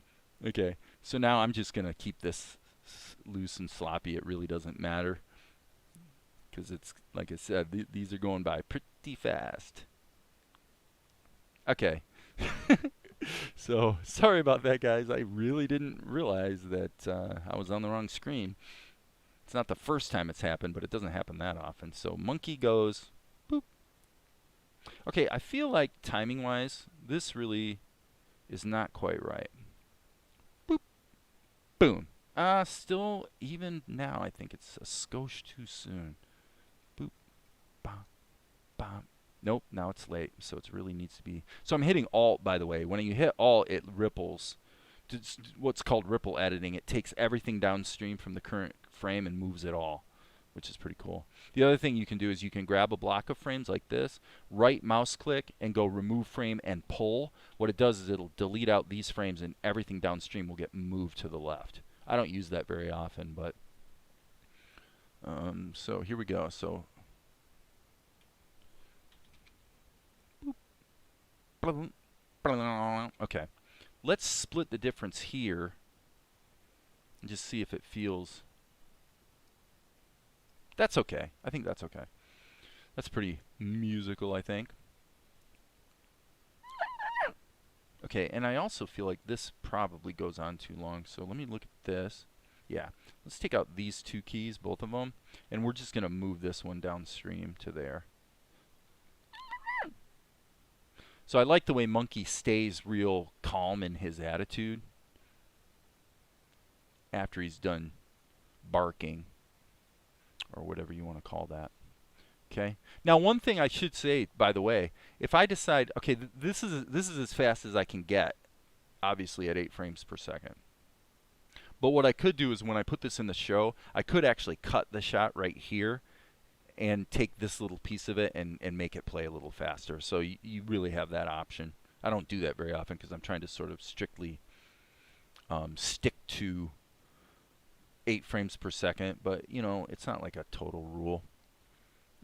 Okay, so now I'm just going to keep this loose and sloppy. It really doesn't matter because it's, like I said, these are going by pretty fast. Okay. So, sorry about that, guys. I really didn't realize that I was on the wrong screen. It's not the first time it's happened, but it doesn't happen that often. So, monkey goes, boop. Okay, I feel like timing-wise, this really is not quite right. Boop. Boom. Still, even now, I think it's a skosh too soon. Boop. Bop. Bop. Nope, now it's late, so it really needs to be. So I'm hitting Alt, by the way. When you hit Alt, it ripples. It's what's called ripple editing. It takes everything downstream from the current frame and moves it all, which is pretty cool. The other thing you can do is you can grab a block of frames like this, right mouse click, and go remove frame and pull. What it does is it'll delete out these frames and everything downstream will get moved to the left. I don't use that very often, but so here we go. So okay, let's split the difference here and just see if it feels. That's okay. I think that's okay. That's pretty musical, I think. Okay, and I also feel like this probably goes on too long, so let me look at this. Yeah, let's take out these two keys, both of them, and we're just going to move this one downstream to there. So I like the way Monkey stays real calm in his attitude after he's done barking, or whatever you want to call that. Okay. Now, one thing I should say, by the way, if I decide, okay, this is as fast as I can get, obviously at 8 frames per second. But what I could do is when I put this in the show, I could actually cut the shot right here and take this little piece of it and make it play a little faster. So you really have that option. I don't do that very often because I'm trying to sort of strictly stick to 8 frames per second, but you know, it's not like a total rule.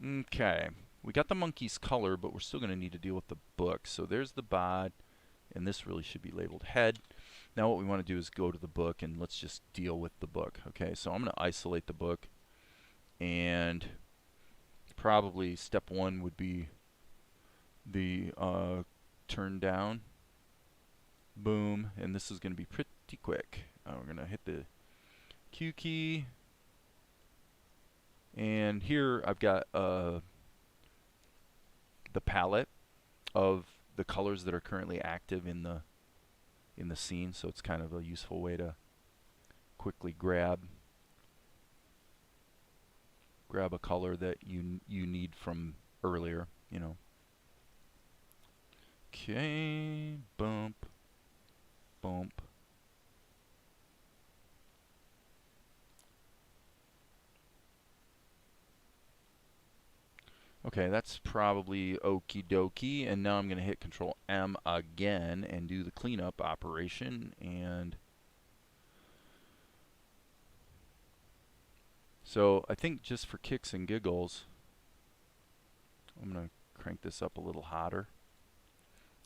Okay, we got the monkey's color, but we're still going to need to deal with the book. So there's the bod, and this really should be labeled head. Now what we want to do is go to the book and let's just deal with the book. Okay, so I'm going to isolate the book, and probably step one would be the turn down. Boom, and this is going to be pretty quick. We're going to hit the Q key, and here I've got the palette of the colors that are currently active in the scene, so it's kind of a useful way to quickly grab a color that you need from earlier, you know. Okay, bump, bump. Okay, that's probably okie dokie, and now I'm going to hit Control M again and do the cleanup operation. And so I think just for kicks and giggles, I'm going to crank this up a little hotter.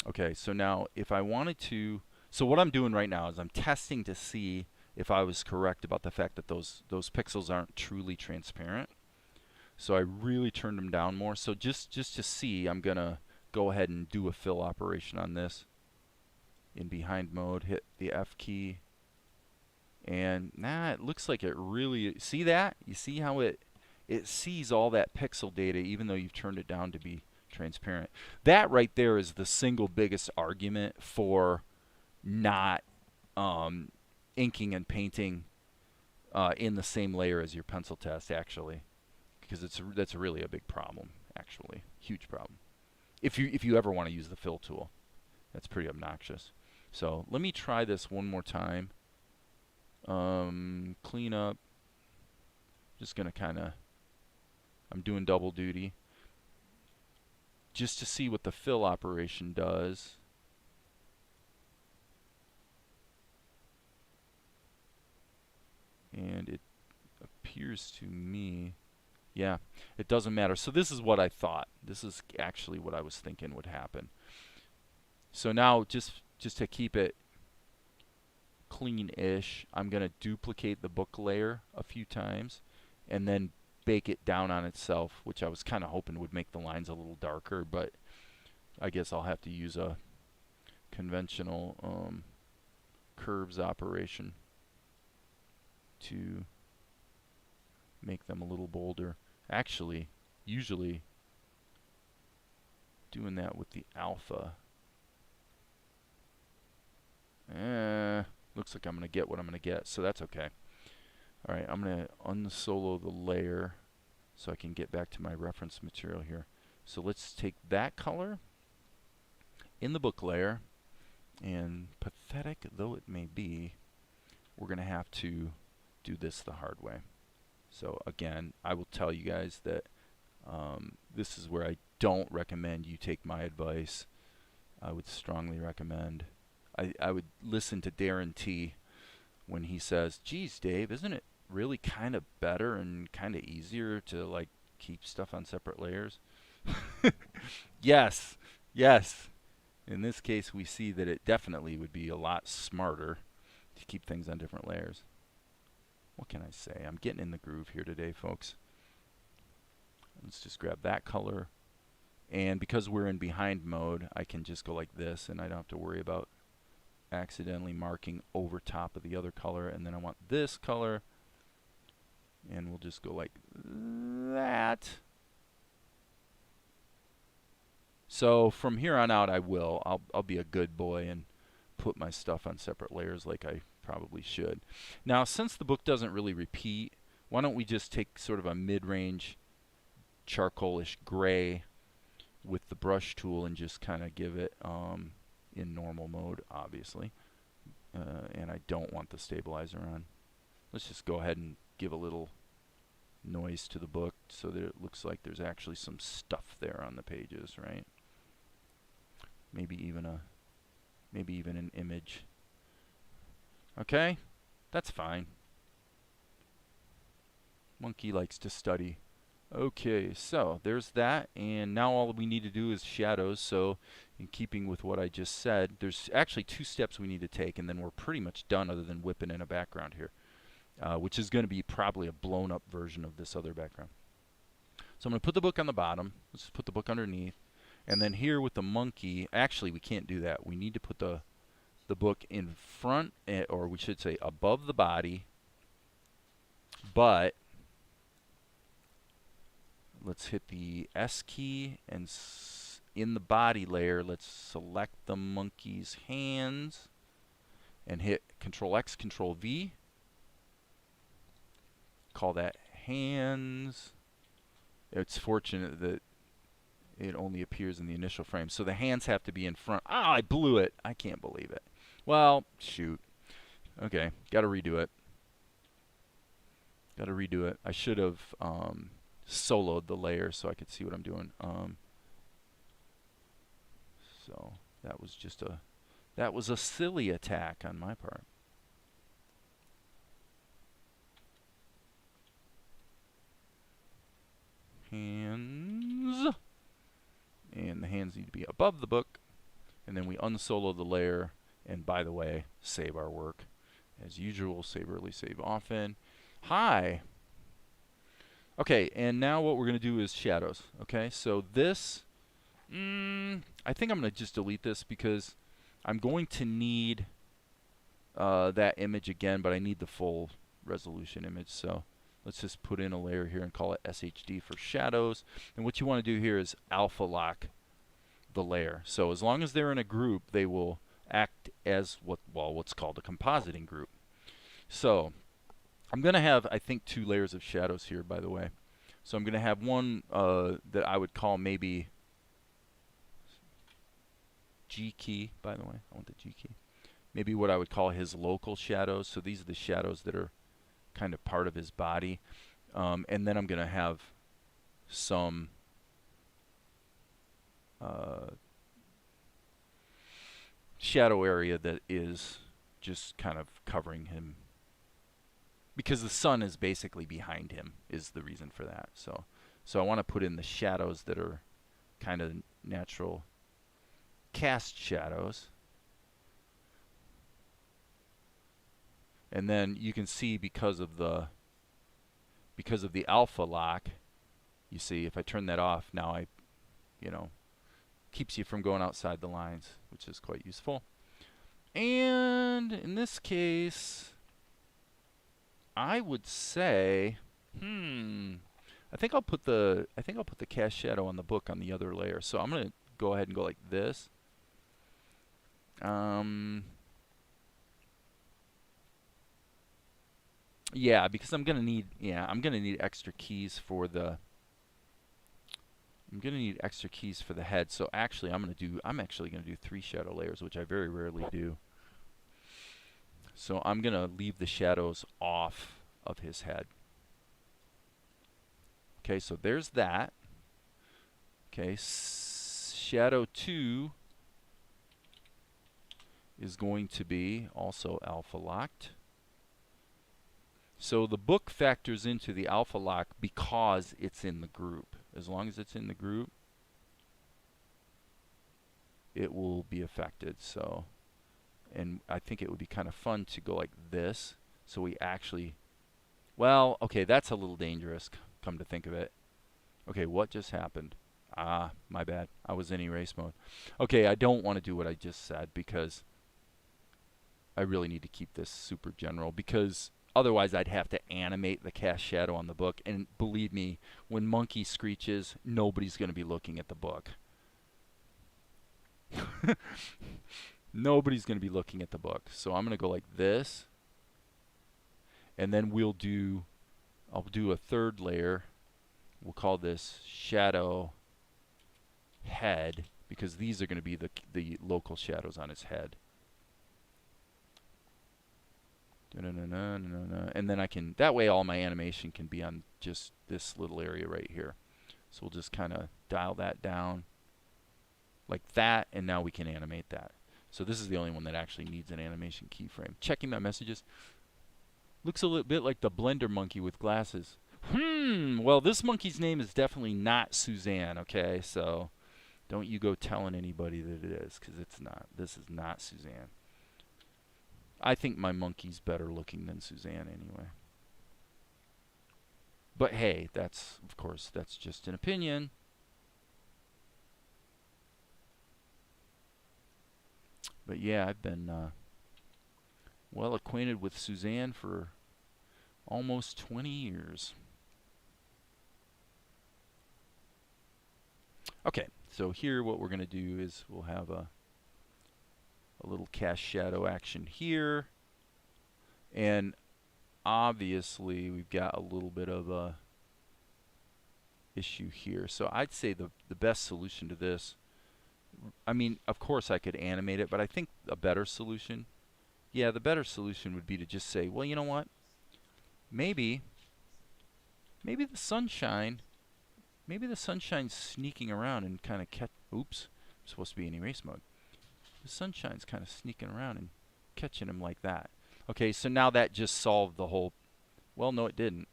Okay, so now if I wanted to, so what I'm doing right now is I'm testing to see if I was correct about the fact that those pixels aren't truly transparent. So I really turned them down more. So just to see, I'm going to go ahead and do a fill operation on this. In behind mode, hit the F key. And it looks like it really, see that? You see how it sees all that pixel data even though you've turned it down to be transparent. That right there is the single biggest argument for not inking and painting in the same layer as your pencil test, actually. Because that's really a big problem, actually, huge problem. If you ever want to use the fill tool, that's pretty obnoxious. So let me try this one more time. Clean up. Just gonna kind of, I'm doing double duty, just to see what the fill operation does. And it appears to me, yeah, it doesn't matter. So this is what I thought. This is actually what I was thinking would happen. So now just to keep it clean-ish, I'm going to duplicate the book layer a few times and then bake it down on itself, which I was kind of hoping would make the lines a little darker, but I guess I'll have to use a conventional curves operation to make them a little bolder. Actually, usually doing that with the alpha. Looks like I'm going to get what I'm going to get, so that's okay. All right, I'm going to unsolo the layer so I can get back to my reference material here. So let's take that color in the book layer, and pathetic though it may be, we're going to have to do this the hard way. So again, I will tell you guys that this is where I don't recommend you take my advice. I would strongly recommend, I would listen to Darren T when he says, geez, Dave, isn't it really kind of better and kind of easier to like keep stuff on separate layers? Yes, yes. In this case, we see that it definitely would be a lot smarter to keep things on different layers. What can I say? I'm getting in the groove here today, folks. Let's just grab that color. And because we're in behind mode, I can just go like this, and I don't have to worry about accidentally marking over top of the other color. And then I want this color, and we'll just go like that. So from here on out, I'll be a good boy and put my stuff on separate layers like I probably should. Now, since the book doesn't really repeat, why don't we just take sort of a mid-range charcoalish gray with the brush tool and just kind of give it in normal mode, obviously. And I don't want the stabilizer on. Let's just go ahead and give a little noise to the book so that it looks like there's actually some stuff there on the pages, right? Maybe even an image. Okay, that's fine. Monkey likes to study. Okay, so there's that, and now all we need to do is shadows. So in keeping with what I just said, there's actually 2 steps we need to take, and then we're pretty much done other than whipping in a background here, which is going to be probably a blown up version of this other background. So I'm going to put the book on the bottom. Let's just put the book underneath. And then here with the monkey, actually we can't do that. We need to put the book in front, or we should say above the body. But let's hit the S key, and in the body layer, let's select the monkey's hands and hit Control X, Control V. Call that hands. It's fortunate that it only appears in the initial frame. So the hands have to be in front. Ah, I blew it. I can't believe it. Well, shoot. Okay, got to redo it. Got to redo it. I should have soloed the layer so I could see what I'm doing. So that was just a silly attack on my part. Hands. And the hands need to be above the book. And then we unsolo the layer. And by the way, save our work. As usual, save early, save often. Hi. Okay, and now what we're going to do is shadows. Okay, so this, I think I'm going to just delete this because I'm going to need that image again, but I need the full resolution image. So let's just put in a layer here and call it SHD for shadows. And what you want to do here is alpha lock the layer. So as long as they're in a group, they will act as what's called a compositing group. So I'm going to have, I think, 2 layers of shadows here, by the way. So I'm going to have one that I would call maybe G key, by the way. I want the G key. Maybe what I would call his local shadows. So these are the shadows that are kind of part of his body. And then I'm going to have some shadow area that is just kind of covering him, because the sun is basically behind him is the reason for that. So I want to put in the shadows that are kind of natural cast shadows. And then you can see because of the alpha lock, you see if I turn that off now, keeps you from going outside the lines, which is quite useful. And in this case, I would say, I think I'll put the cast shadow on the book on the other layer. So I'm going to go ahead and go like this. Yeah, because I'm gonna need extra keys for the head. So actually I'm actually gonna do 3 shadow layers, which I very rarely do. So I'm gonna leave the shadows off of his head. Okay, so there's that. Okay, shadow 2 is going to be also alpha locked. So the book factors into the alpha lock because it's in the group. As long as it's in the group, it will be affected. So, and I think it would be kind of fun to go like this. So we actually, well, okay, that's a little dangerous, come to think of it. Okay, what just happened? Ah, my bad. I was in erase mode. Okay, I don't want to do what I just said because I really need to keep this super general, because otherwise I'd have to animate the cast shadow on the book. And believe me, when Monkey screeches, nobody's going to be looking at the book. Nobody's going to be looking at the book. So I'm going to go like this. And then I'll do a 3rd layer. We'll call this shadow head, because these are going to be the local shadows on his head. And then that way all my animation can be on just this little area right here. So we'll just kind of dial that down like that, and now we can animate that. So this is the only one that actually needs an animation keyframe. Checking my messages. Looks a little bit like the Blender monkey with glasses. Well, this monkey's name is definitely not Suzanne, okay? So don't you go telling anybody that it is, because it's not. This is not Suzanne. I think my monkey's better looking than Suzanne anyway. But hey, that's, of course, that's just an opinion. But yeah, I've been well acquainted with Suzanne for almost 20 years. Okay, so here what we're going to do is we'll have a little cast shadow action here. And obviously we've got a little bit of a issue here. So I'd say the best solution to this, I mean, of course I could animate it, but I think a better solution, yeah, the better solution would be to just say, well, you know what? Maybe the sunshine, maybe the sunshine's sneaking around and kind of oops, I'm supposed to be in erase mode. The sunshine's kind of sneaking around and catching him like that. Okay, so now that just solved the whole, well, no, it didn't.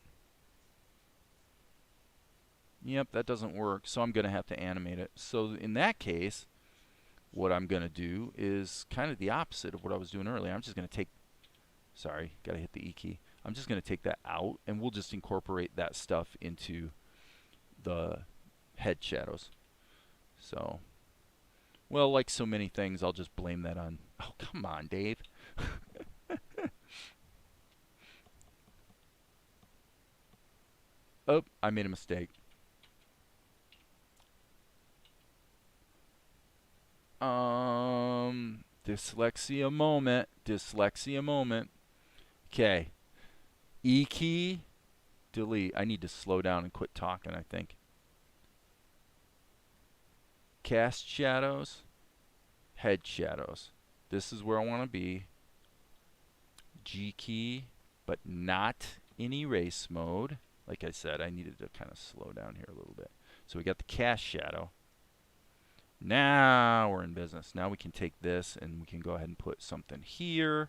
Yep, that doesn't work, so I'm going to have to animate it. So in that case, what I'm going to do is kind of the opposite of what I was doing earlier. I'm just going to take, sorry, got to hit the E key. I'm just going to take that out, and we'll just incorporate that stuff into the head shadows. So, well, like so many things, I'll just blame that on, oh, come on, Dave. Oh, I made a mistake. Dyslexia moment. Dyslexia moment. Okay. E key, delete. I need to slow down and quit talking, I think. Cast shadows, head shadows. This is where I want to be. G key, but not in erase mode. Like I said, I needed to kind of slow down here a little bit. So we got the cast shadow. Now we're in business. Now we can take this and we can go ahead and put something here.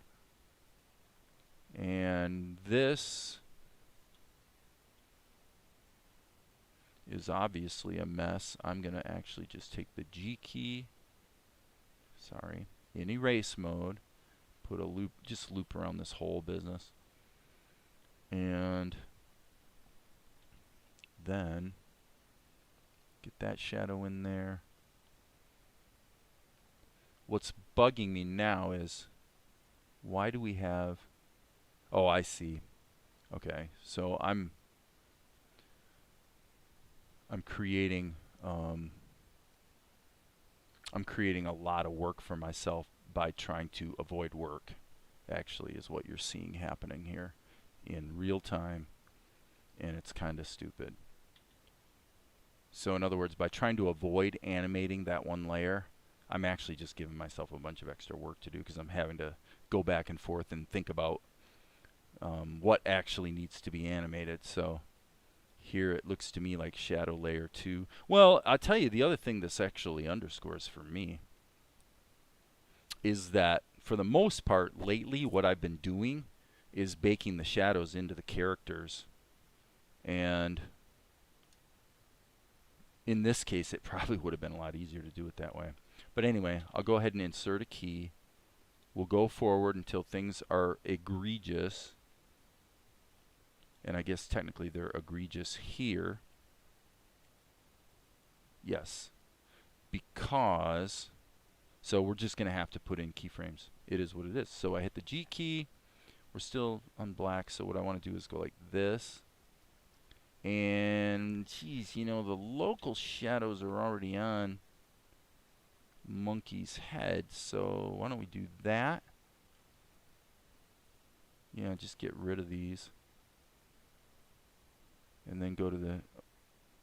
And this is obviously a mess. I'm going to actually just take the G key, sorry, in erase mode, put a loop, just loop around this whole business. And then get that shadow in there. What's bugging me now is, why do we have, oh, I see. Okay, so I'm creating a lot of work for myself by trying to avoid work, actually, is what you're seeing happening here in real time, and it's kind of stupid. So in other words, by trying to avoid animating that one layer, I'm actually just giving myself a bunch of extra work to do because I'm having to go back and forth and think about what actually needs to be animated. So here it looks to me like shadow layer 2. Well, I'll tell you the other thing this actually underscores for me is that for the most part lately what I've been doing is baking the shadows into the characters. And in this case it probably would have been a lot easier to do it that way. But anyway, I'll go ahead and insert a key. We'll go forward until things are egregious. And I guess technically they're egregious here. Yes. Because, so we're just going to have to put in keyframes. It is what it is. So I hit the G key. We're still on black, so what I want to do is go like this. And, geez, you know, the local shadows are already on Monkey's head, so why don't we do that? Yeah, just get rid of these. And then go to the,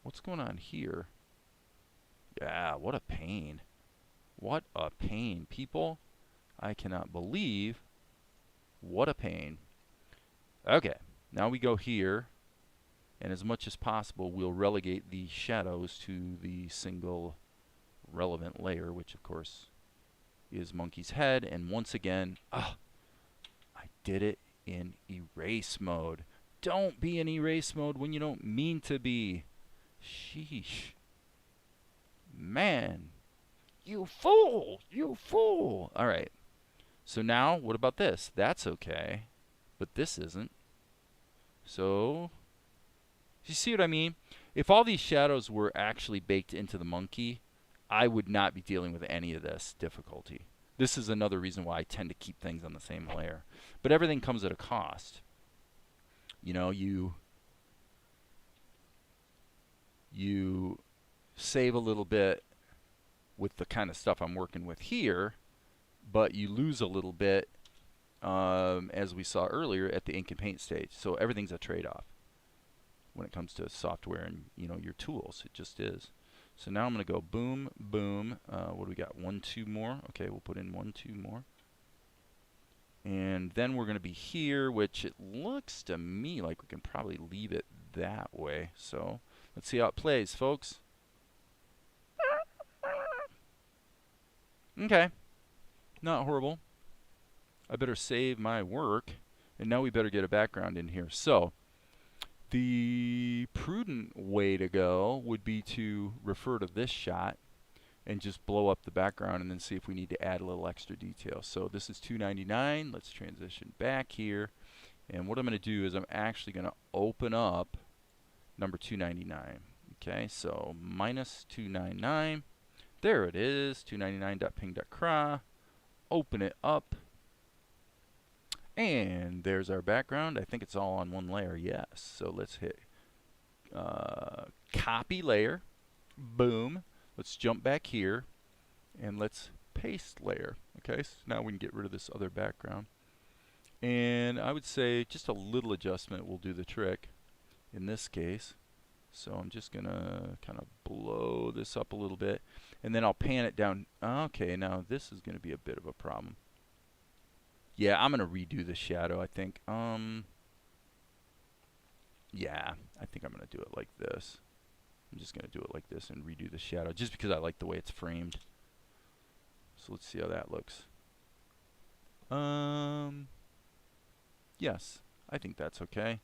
what's going on here? Yeah, what a pain. What a pain, people. I cannot believe what a pain. Okay, now we go here, and as much as possible we'll relegate the shadows to the single relevant layer, which of course is Monkey's head. And once again, I did it in erase mode. Don't be in erase mode when you don't mean to be. Sheesh. Man. You fool! You fool! Alright. So now, what about this? That's okay. But this isn't. So, You see what I mean? If all these shadows were actually baked into the monkey, I would not be dealing with any of this difficulty. This is another reason why I tend to keep things on the same layer. But everything comes at a cost. You know, you save a little bit with the kind of stuff I'm working with here, but you lose a little bit, as we saw earlier, at the ink and paint stage. So everything's a trade-off when it comes to software and, you know, your tools. It just is. So now I'm going to go boom, boom. What do we got? 1, 2 more. Okay, we'll put in 1, 2 more. And then we're going to be here, which it looks to me like we can probably leave it that way. So let's see how it plays, folks. Okay, not horrible. I better save my work, and now we better get a background in here. So the prudent way to go would be to refer to this shot and just blow up the background and then see if we need to add a little extra detail. So this is 299. Let's transition back here. And what I'm going to do is I'm actually going to open up number 299. Okay, so minus 299. There it is, 299.ping.cra. Open it up. And there's our background. I think it's all on one layer, yes. So let's hit copy layer. Boom. Let's jump back here. And let's paste layer. Okay, so now we can get rid of this other background. And I would say just a little adjustment will do the trick in this case. So I'm just going to kind of blow this up a little bit. And then I'll pan it down. Okay, now this is going to be a bit of a problem. Yeah, I'm going to redo the shadow, I think. Yeah, I think I'm going to do it like this. I'm just going to do it like this and redo the shadow, just because I like the way it's framed. So let's see how that looks. Yes, I think that's okay.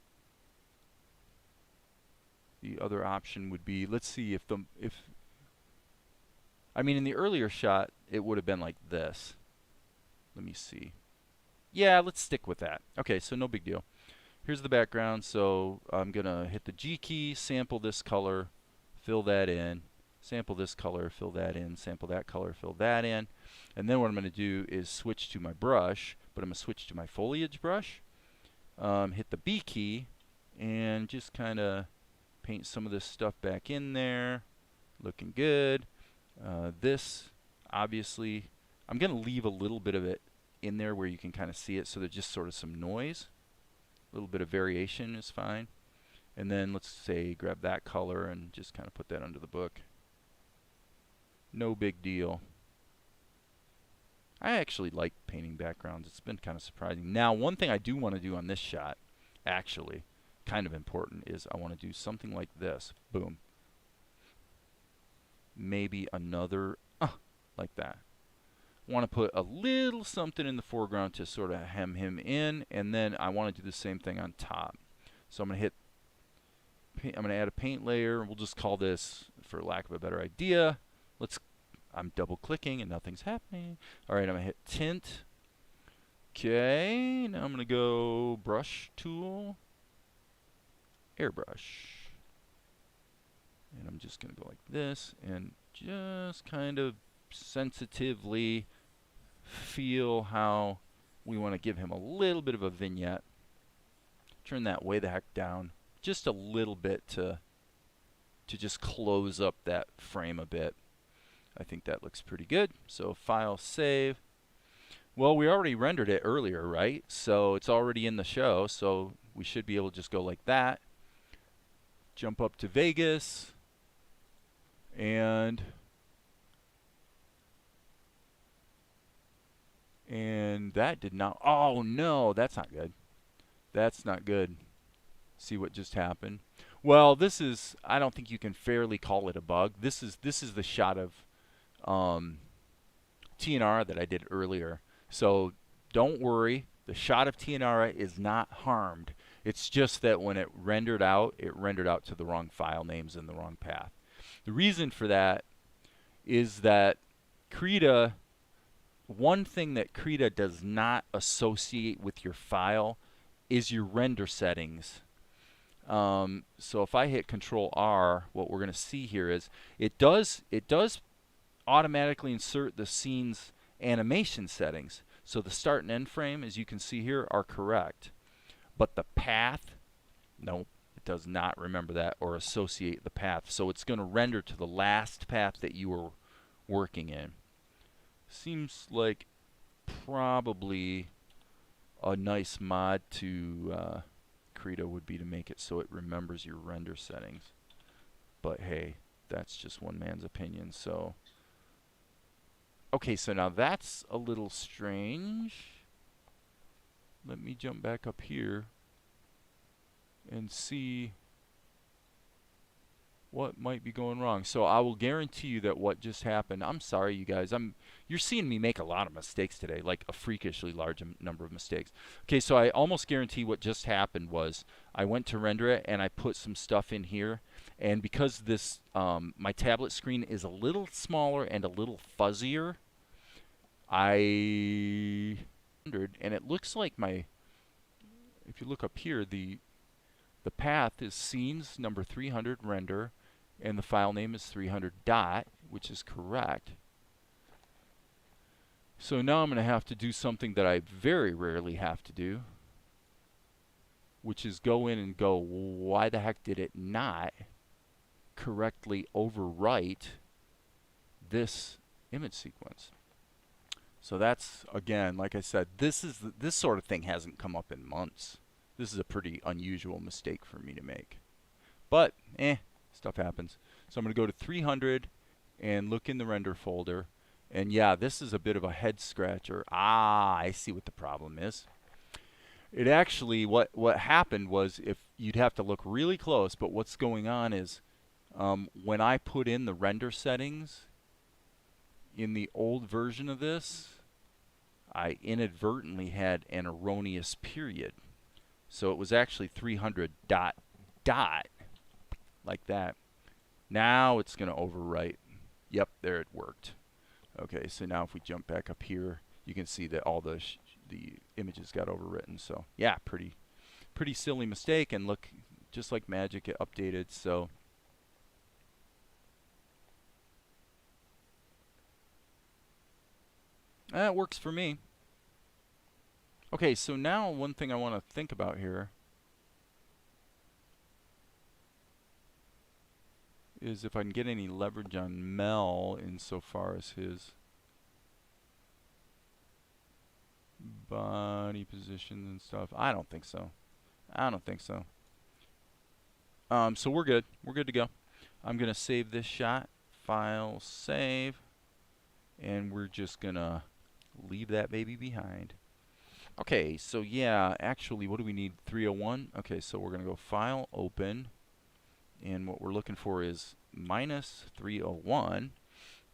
The other option would be, let's see if I mean, in the earlier shot, it would have been like this. Let me see. Yeah, let's stick with that. Okay, so no big deal. Here's the background. So I'm going to hit the G key, sample this color, fill that in, sample this color, fill that in, sample that color, fill that in. And then what I'm going to do is switch to my brush, but I'm going to switch to my foliage brush. Hit the B key and just kind of paint some of this stuff back in there. Looking good. This, obviously, I'm going to leave a little bit of it in there where you can kind of see it, so there's just sort of some noise. A little bit of variation is fine. And then let's say grab that color and just kind of put that under the book. No big deal. I actually like painting backgrounds. It's been kind of surprising. Now, one thing I do want to do on this shot, actually, kind of important, is I want to do something like this. Boom. Maybe another, like that. Want to put a little something in the foreground to sort of hem him in, and then I want to do the same thing on top. So I'm going to hit, I'm going to add a paint layer. We'll just call this, for lack of a better idea, I'm double clicking and nothing's happening. All right, I'm going to hit tint. Okay, now I'm going to go brush tool, airbrush. And I'm just going to go like this and just kind of sensitively feel how we want to give him a little bit of a vignette. Turn that way the heck down just a little bit to just close up that frame a bit. I think that looks pretty good. So file, save. Well, we already rendered it earlier, right? So it's already in the show, so we should be able to just go like that. Jump up to Vegas. And that did not, oh no, that's not good. That's not good. See what just happened? Well, this is, I don't think you can fairly call it a bug. This is the shot of TNR that I did earlier. So don't worry, the shot of TNR is not harmed. It's just that when it rendered out to the wrong file names and the wrong path. The reason for that is that Krita, one thing that Krita does not associate with your file is your render settings. So if I hit Control R, what we're going to see here is it does automatically insert the scene's animation settings. So the start and end frame, as you can see here, are correct. But the path, no, it does not remember that or associate the path. So it's going to render to the last path that you were working in. Seems like probably a nice mod to Krita would be to make it so it remembers your render settings. But hey, that's just one man's opinion. So, okay, so now that's a little strange. Let me jump back up here and see what might be going wrong. So I will guarantee you that what just happened, I'm sorry you guys, you're seeing me make a lot of mistakes today, like a freakishly large number of mistakes. Okay, so I almost guarantee what just happened was I went to render it and I put some stuff in here, and because this my tablet screen is a little smaller and a little fuzzier, I rendered, and it looks like if you look up here, the path is scenes number 300 render, and the file name is 300 dot, which is correct. So now I'm going to have to do something that I very rarely have to do, which is go in and go, why the heck did it not correctly overwrite this image sequence? So that's, again, like I said, this sort of thing hasn't come up in months. This is a pretty unusual mistake for me to make. But, stuff happens. So I'm going to go to 300 and look in the render folder. And yeah, this is a bit of a head scratcher. Ah, I see what the problem is. It actually, what happened was, if you'd have to look really close, but what's going on is when I put in the render settings in the old version of this, I inadvertently had an erroneous period. So it was actually 300 dot dot, like that. Now it's going to overwrite. Yep, there it worked. Okay, so now if we jump back up here, you can see that all the images got overwritten. So yeah, pretty silly mistake, and look, just like magic, it updated. So that works for me. Okay, so now one thing I want to think about here is if I can get any leverage on Mel insofar as his body positions and stuff. I don't think so. I don't think so. So we're good. We're good to go. I'm going to save this shot. File, save. And we're just going to leave that baby behind. Okay, so yeah, actually, what do we need? 301? Okay, so we're going to go File, Open. And what we're looking for is minus 301.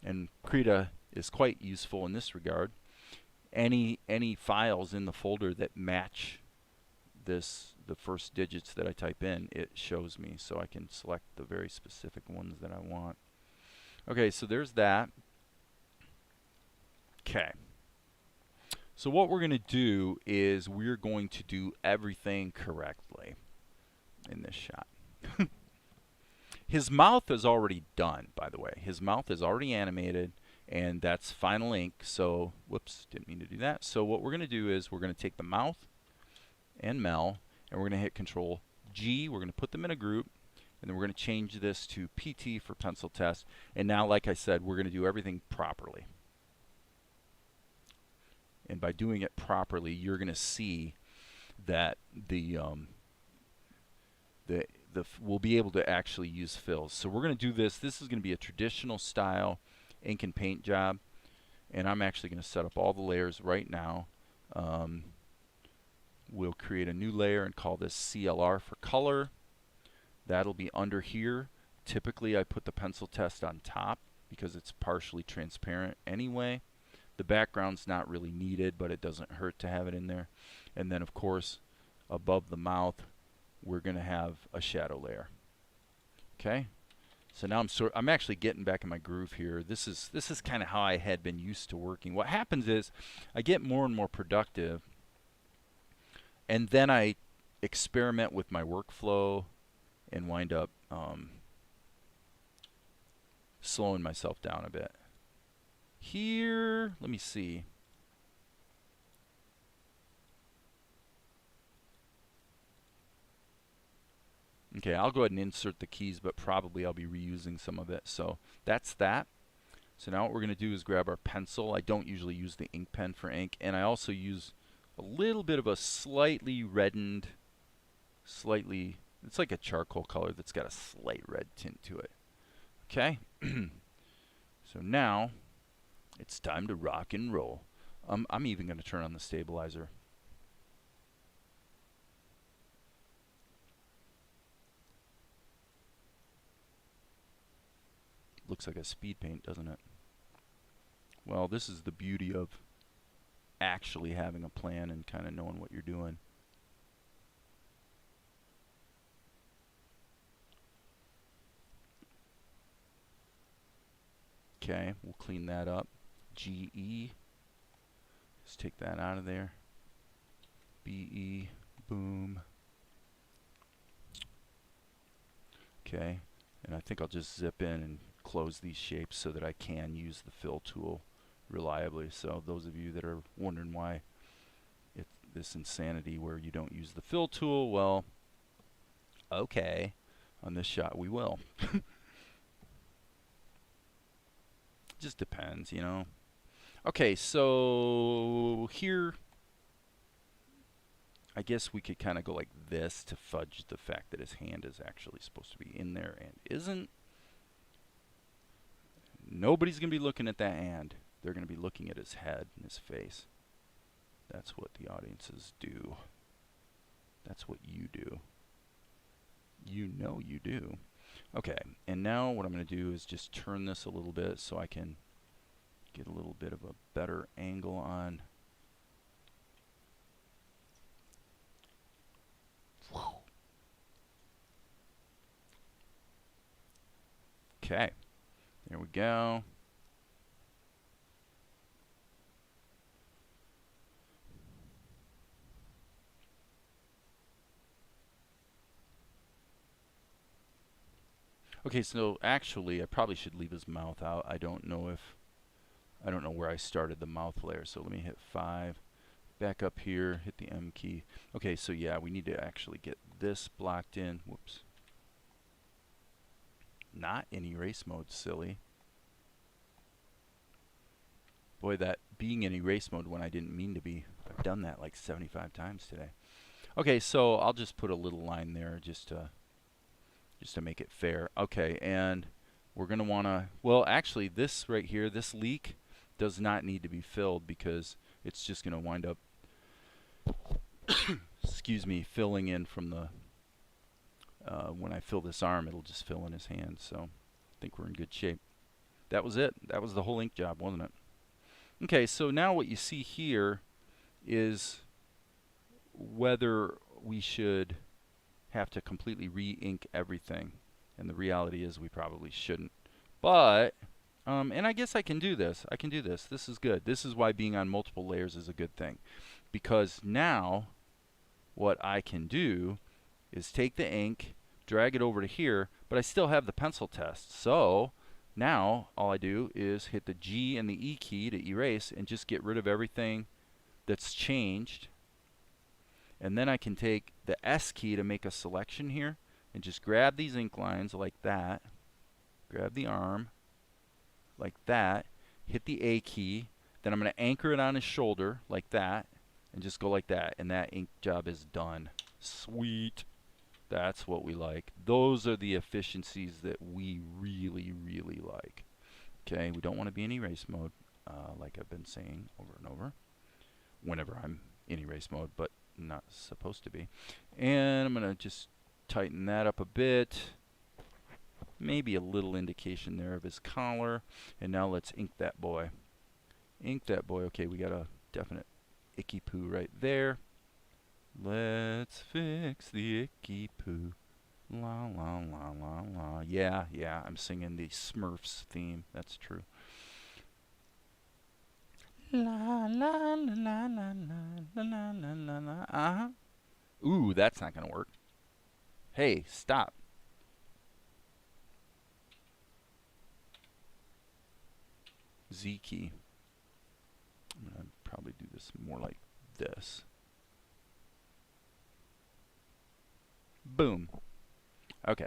And Krita is quite useful in this regard. Any files in the folder that match the first digits that I type in, it shows me, so I can select the very specific ones that I want. Okay, so there's that. Okay. So what we're going to do is we're going to do everything correctly in this shot. His mouth is already done, by the way. His mouth is already animated, and that's final ink. So, whoops, didn't mean to do that. So what we're going to do is we're going to take the mouth and Mel, and we're going to hit Control G. We're going to put them in a group, and then we're going to change this to PT for pencil test. And now, like I said, we're going to do everything properly. And by doing it properly, you're going to see that we'll be able to actually use fills. So we're going to do this. This is going to be a traditional style ink and paint job, and I'm actually going to set up all the layers right now. We'll create a new layer and call this CLR for color. That'll be under here. Typically I put the pencil test on top because it's partially transparent anyway. The background's not really needed, but it doesn't hurt to have it in there. And then of course above the mouth we're going to have a shadow layer. Okay, so now I'm actually getting back in my groove here. This is kind of how I had been used to working. What happens is I get more and more productive, and then I experiment with my workflow and wind up slowing myself down a bit. Here, let me see. Okay, I'll go ahead and insert the keys, but probably I'll be reusing some of it. So that's that. So now what we're going to do is grab our pencil. I don't usually use the ink pen for ink, and I also use a little bit of a slightly reddened, it's like a charcoal color that's got a slight red tint to it. Okay, so now it's time to rock and roll. I'm even going to turn on the stabilizer. Looks like a speed paint, doesn't it? Well, this is the beauty of actually having a plan and kind of knowing what you're doing. Okay, we'll clean that up. GE. Let's take that out of there. BE. Boom. Okay, and I think I'll just zip in and close these shapes so that I can use the fill tool reliably. So those of you that are wondering why it's this insanity where you don't use the fill tool, well, okay, on this shot we will. Just depends, you know. Okay, so here I guess we could kind of go like this to fudge the fact that his hand is actually supposed to be in there and isn't. Nobody's going to be looking at that hand. They're going to be looking at his head and his face. That's what the audiences do. That's what you do. You know you do. Okay, and now what I'm going to do is just turn this a little bit so I can get a little bit of a better angle on. Okay, there we go. Okay, so actually I probably should leave his mouth out. I don't know where I started the mouth layer. So let me hit 5, back up here, hit the M key. Okay, so yeah, we need to actually get this blocked in. Whoops. Not in erase mode, silly. Boy, that being in erase mode when I didn't mean to be. I've done that like 75 times today. Okay, so I'll just put a little line there just to make it fair. Okay, and we're going to want to, well, actually this right here, this leak does not need to be filled because it's just going to wind up, excuse me, filling in from the, when I fill this arm, it'll just fill in his hand. So I think we're in good shape. That was it. That was the whole ink job, wasn't it? Okay, so now what you see here is whether we should have to completely re-ink everything. And the reality is we probably shouldn't. But, and I guess I can do this. I can do this. This is good. This is why being on multiple layers is a good thing. Because now what I can do is take the ink, drag it over to here, but I still have the pencil test. So now all I do is hit the G and the E key to erase and just get rid of everything that's changed. And then I can take the S key to make a selection here and just grab these ink lines like that. Grab the arm like that. Hit the A key. Then I'm going to anchor it on his shoulder like that and just go like that. And that ink job is done. Sweet. That's what we like. Those are the efficiencies that we really, really like. Okay, we don't want to be in erase mode, like I've been saying over and over, whenever I'm in erase mode, but not supposed to be. And I'm going to just tighten that up a bit. Maybe a little indication there of his collar. And now let's ink that boy. Ink that boy. Okay, we got a definite icky poo right there. Let's fix the icky poo. La la la la la. Yeah, I'm singing the Smurfs theme. That's true. La la la la la la la la la la. Ooh, that's not gonna work. Hey, stop. Z key. I'm going to probably do this more like this. Boom. Okay,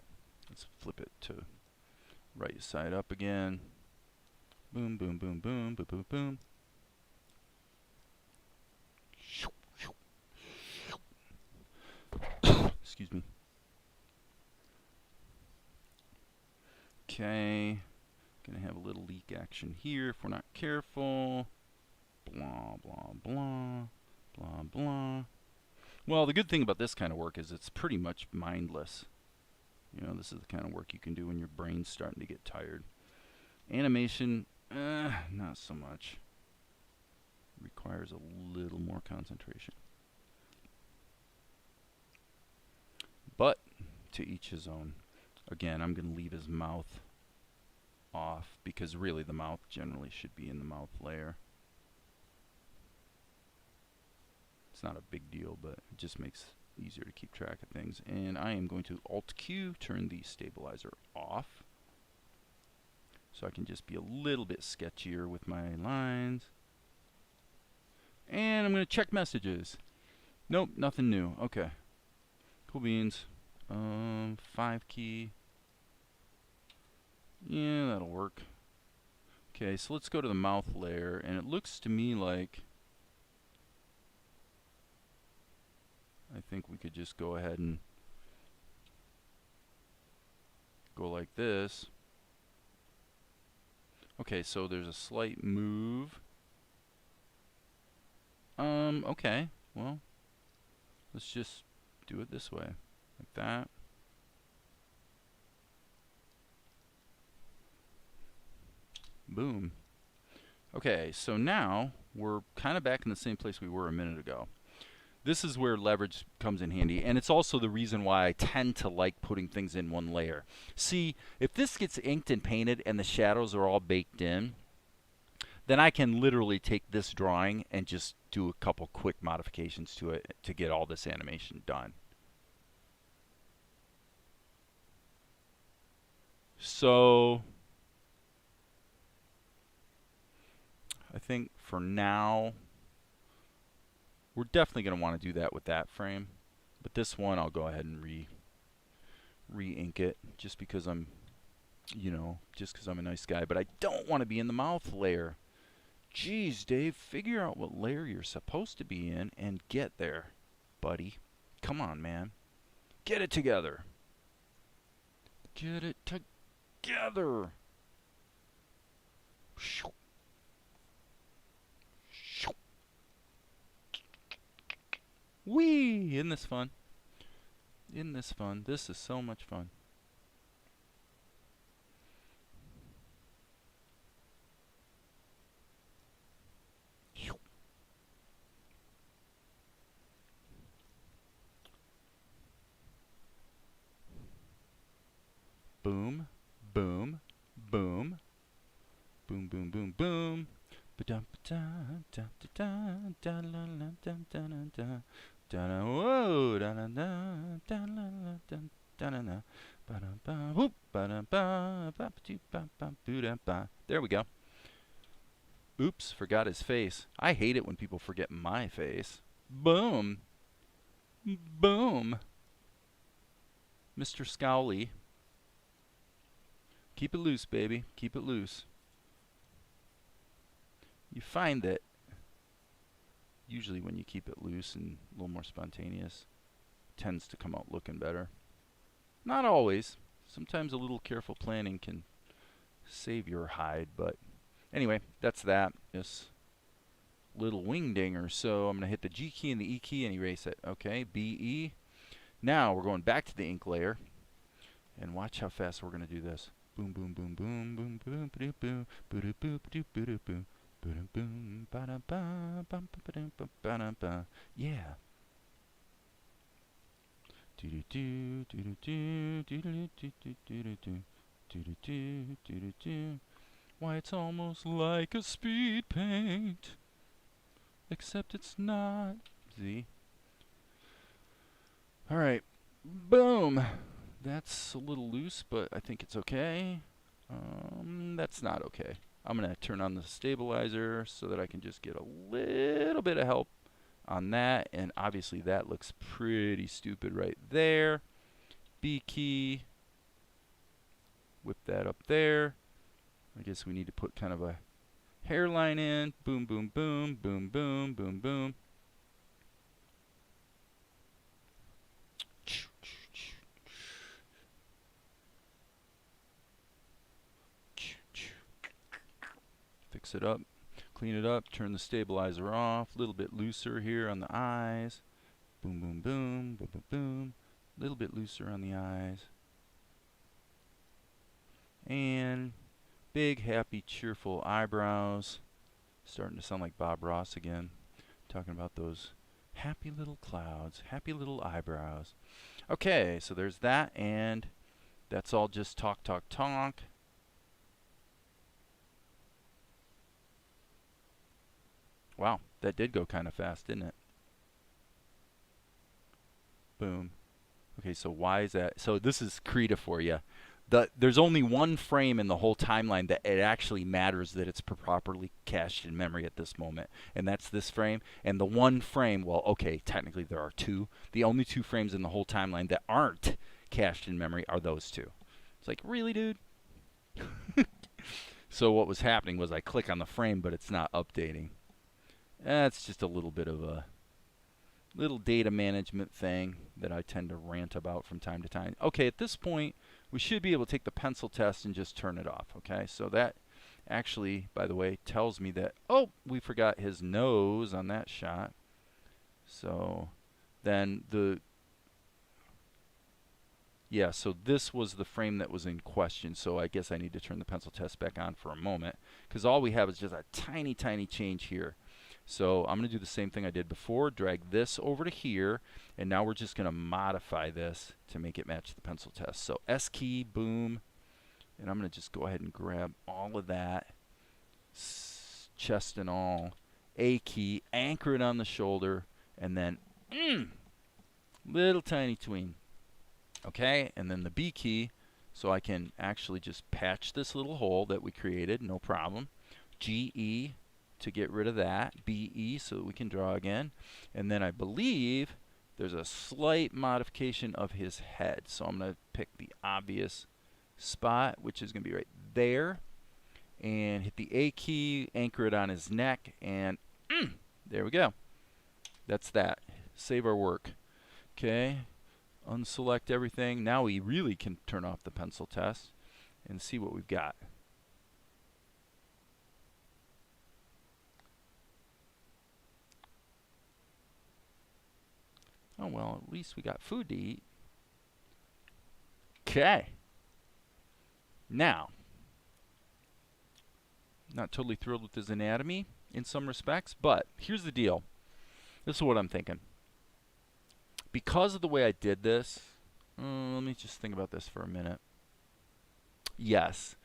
let's flip it to right side up again. Boom, boom, boom, boom, boom, boom, boom. Excuse me. Okay, gonna have a little leak action here if we're not careful. Blah, blah, blah, blah, blah. Well, the good thing about this kind of work is it's pretty much mindless. You know, this is the kind of work you can do when your brain's starting to get tired. Animation, not so much. Requires a little more concentration. But to each his own. Again, I'm going to leave his mouth off because really the mouth generally should be in the mouth layer. It's not a big deal, but it just makes it easier to keep track of things. And I am going to Alt-Q, turn the stabilizer off. So I can just be a little bit sketchier with my lines. And I'm going to check messages. Nope, nothing new. Okay. Cool beans. 5 key. Yeah, that'll work. Okay, so let's go to the mouth layer, and it looks to me like I think we could just go ahead and go like this. Okay, so there's a slight move. Okay, well, let's just do it this way, like that. Boom. Okay, so now we're kind of back in the same place we were a minute ago. This is where leverage comes in handy, and it's also the reason why I tend to like putting things in one layer. See, if this gets inked and painted and the shadows are all baked in, then I can literally take this drawing and just do a couple quick modifications to it to get all this animation done. So I think for now, we're definitely going to want to do that with that frame. But this one, I'll go ahead and re-ink it just because I'm, you know, just because I'm a nice guy. But I don't want to be in the mouth layer. Jeez, Dave, figure out what layer you're supposed to be in and get there, buddy. Come on, man. Get it together. Get it together. Whee! Isn't this fun? Isn't this fun? This is so much fun. Boom, boom, boom, boom, boom, boom, boom. There we go. Oops, forgot his face. I hate it when people forget my face. Boom. Boom. Mr. Scowly. Keep it loose, baby. Keep it loose. You find that usually when you keep it loose and a little more spontaneous, it tends to come out looking better. Not always. Sometimes a little careful planning can save your hide, but anyway, that's that. This little wingdinger. So I'm going to hit the G key and the E key and erase it. Okay, B, E. Now we're going back to the ink layer, and watch how fast we're going to do this. Boom, boom, boom, boom, boom, boom, boom, boom, boom, boom, boom, boom, boom. Yeah. Why, it's almost like a speed paint, except it's not. See? All right. Boom. That's a little loose, but I think it's okay. That's not okay. I'm going to turn on the stabilizer so that I can just get a little bit of help on that. And obviously that looks pretty stupid right there. B key. Whip that up there. I guess we need to put kind of a hairline in. Boom, boom, boom, boom, boom, boom, boom. Fix it up, clean it up, turn the stabilizer off, a little bit looser here on the eyes. Boom, boom, boom, boom, boom, boom. A little bit looser on the eyes. And big, happy, cheerful eyebrows. Starting to sound like Bob Ross again. Talking about those happy little clouds, happy little eyebrows. Okay, so there's that, and that's all just talk, talk, talk. Wow, that did go kind of fast, didn't it? Boom. Okay, so why is that? So this is Krita for you. There's only one frame in the whole timeline that it actually matters that it's properly cached in memory at this moment, and that's this frame. And the one frame, well, okay, technically there are two. The only two frames in the whole timeline that aren't cached in memory are those two. It's like, really, dude? So what was happening was I click on the frame, but it's not updating. That's just a little bit of a little data management thing that I tend to rant about from time to time. Okay, at this point, we should be able to take the pencil test and just turn it off. Okay, so that actually, by the way, tells me that, oh, we forgot his nose on that shot. So then yeah, so this was the frame that was in question. So I guess I need to turn the pencil test back on for a moment, because all we have is just a tiny, tiny change here. So I'm going to do the same thing I did before, drag this over to here, and now we're just going to modify this to make it match the pencil test. So S key, boom, and I'm going to just go ahead and grab all of that, chest and all, A key, anchor it on the shoulder, and then little tiny tween. Okay, and then the B key, so I can actually just patch this little hole that we created, no problem. GE to get rid of that, BE so that we can draw again, and then I believe there's a slight modification of his head, so I'm going to pick the obvious spot, which is going to be right there, and hit the A key, anchor it on his neck, and there we go. That's that. Save our work. Okay, unselect everything. Now we really can turn off the pencil test and see what we've got. Oh, well, at least we got food to eat. Okay. Now, not totally thrilled with his anatomy in some respects, but here's the deal. This is what I'm thinking. Because of the way I did this, let me just think about this for a minute. Yes.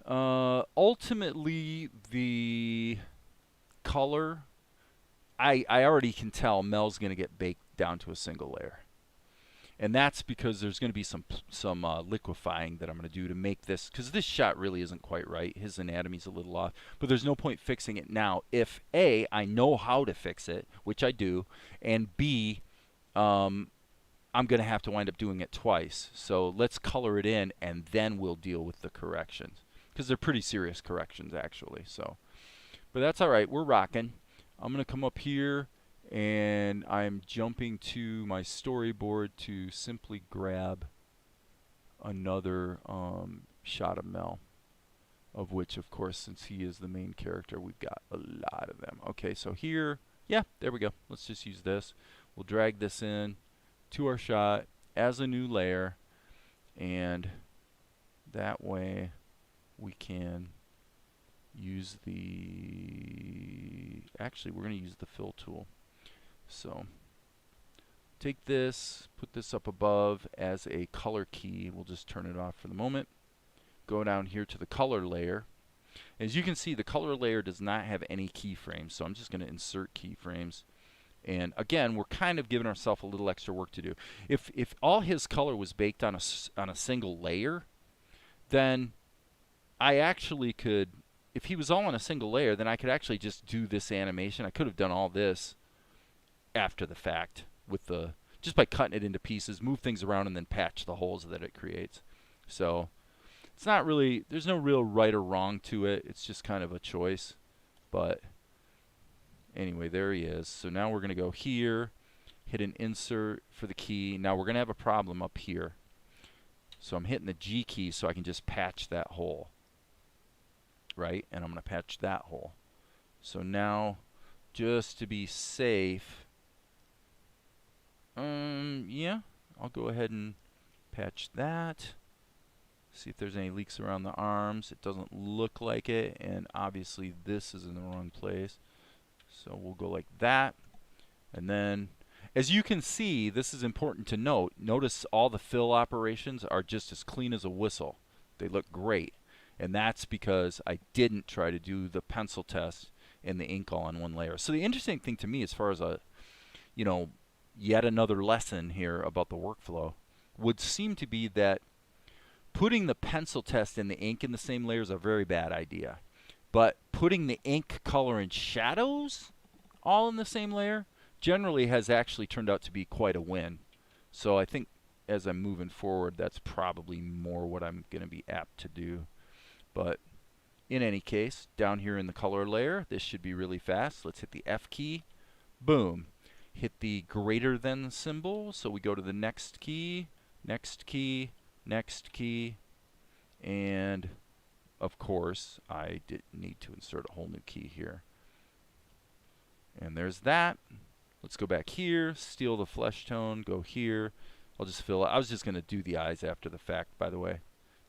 Ultimately, the color, I already can tell Mel's going to get baked down to a single layer. And that's because there's going to be some liquefying that I'm going to do to make this, because this shot really isn't quite right. His anatomy's a little off, but there's no point fixing it now if A, I know how to fix it, which I do, and B, I'm going to have to wind up doing it twice. So let's color it in, and then we'll deal with the corrections, because they're pretty serious corrections actually. So, but that's all right. We're rocking. I'm going to come up here, and I'm jumping to my storyboard to simply grab another shot of Mel, of which, of course, since he is the main character, we've got a lot of them. Okay, so here, yeah, there we go. Let's just use this. We'll drag this in to our shot as a new layer, and that way we can use the, actually we're going to use the fill tool. So take this, put this up above as a color key. We'll just turn it off for the moment. Go down here to the color layer. As you can see, the color layer does not have any keyframes, so I'm just going to insert keyframes. And again, we're kind of giving ourselves a little extra work to do. If all his color was baked on a single layer, then I actually could if he was all on a single layer, then I could actually just do this animation. I could have done all this after the fact with the, just by cutting it into pieces, move things around, and then patch the holes that it creates. So it's not really, there's no real right or wrong to it. It's just kind of a choice. But anyway, there he is. So now we're going to go here, hit an insert for the key. Now we're going to have a problem up here. So I'm hitting the G key so I can just patch that hole. Right? And I'm going to patch that hole. So now, just to be safe, yeah, I'll go ahead and patch that. See if there's any leaks around the arms. It doesn't look like it, and obviously this is in the wrong place. So we'll go like that. And then, as you can see, this is important to note. Notice all the fill operations are just as clean as a whistle. They look great. And that's because I didn't try to do the pencil test and the ink all on one layer. So the interesting thing to me, as far as a, you know, yet another lesson here about the workflow, would seem to be that putting the pencil test and the ink in the same layer is a very bad idea. But putting the ink, color, and shadows all in the same layer generally has actually turned out to be quite a win. So I think as I'm moving forward, that's probably more what I'm going to be apt to do. But in any case, down here in the color layer, this should be really fast. Let's hit the F key. Boom. Hit the greater than symbol. So we go to the next key, next key, next key. And of course, I didn't need to insert a whole new key here. And there's that. Let's go back here, steal the flesh tone, go here. I'll just fill it. I was just going to do the eyes after the fact, by the way.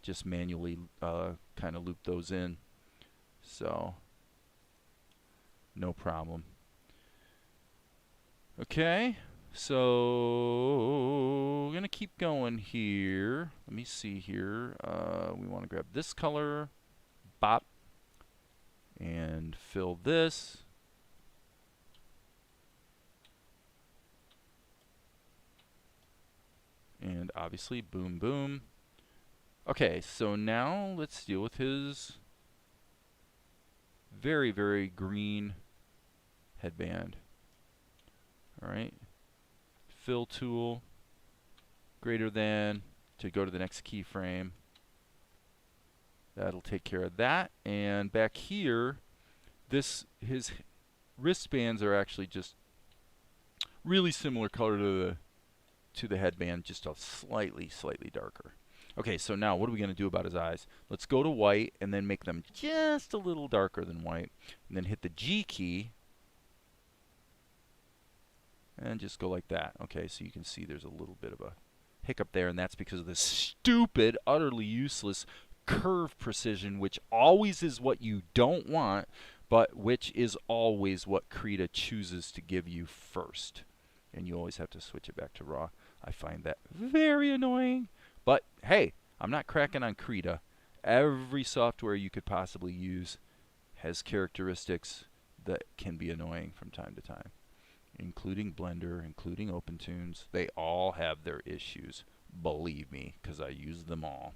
Just manually kind of loop those in. So, no problem. Okay, so we're going to keep going here. Let me see here. We want to grab this color, bop, and fill this. And obviously, boom, boom. Okay, so now let's deal with his very, very green headband. Alright. Fill tool, greater than, to go to the next keyframe. That'll take care of that. And back here, his wristbands are actually just really similar color to the headband, just a slightly darker. Okay, so now what are we going to do about his eyes? Let's go to white and then make them just a little darker than white. And then hit the G key. And just go like that. Okay, so you can see there's a little bit of a hiccup there, and that's because of this stupid, utterly useless curve precision, which always is what you don't want, but which is always what Krita chooses to give you first. And you always have to switch it back to raw. I find that very annoying. But hey, I'm not cracking on Krita. Every software you could possibly use has characteristics that can be annoying from time to time, including Blender, including OpenToonz. They all have their issues, believe me, because I use them all.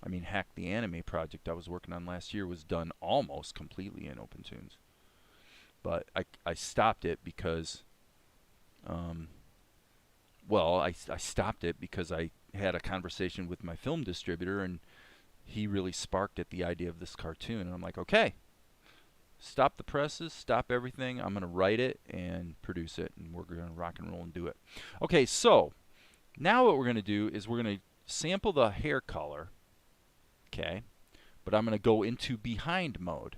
I mean, heck, the anime project I was working on last year was done almost completely in OpenToonz. But I stopped it because well, I stopped it because I had a conversation with my film distributor, and he really sparked at the idea of this cartoon. And I'm like, okay, stop the presses, stop everything. I'm going to write it and produce it, and we're going to rock and roll and do it. Okay, so now what we're going to do is we're going to sample the hair color, okay, but I'm going to go into behind mode.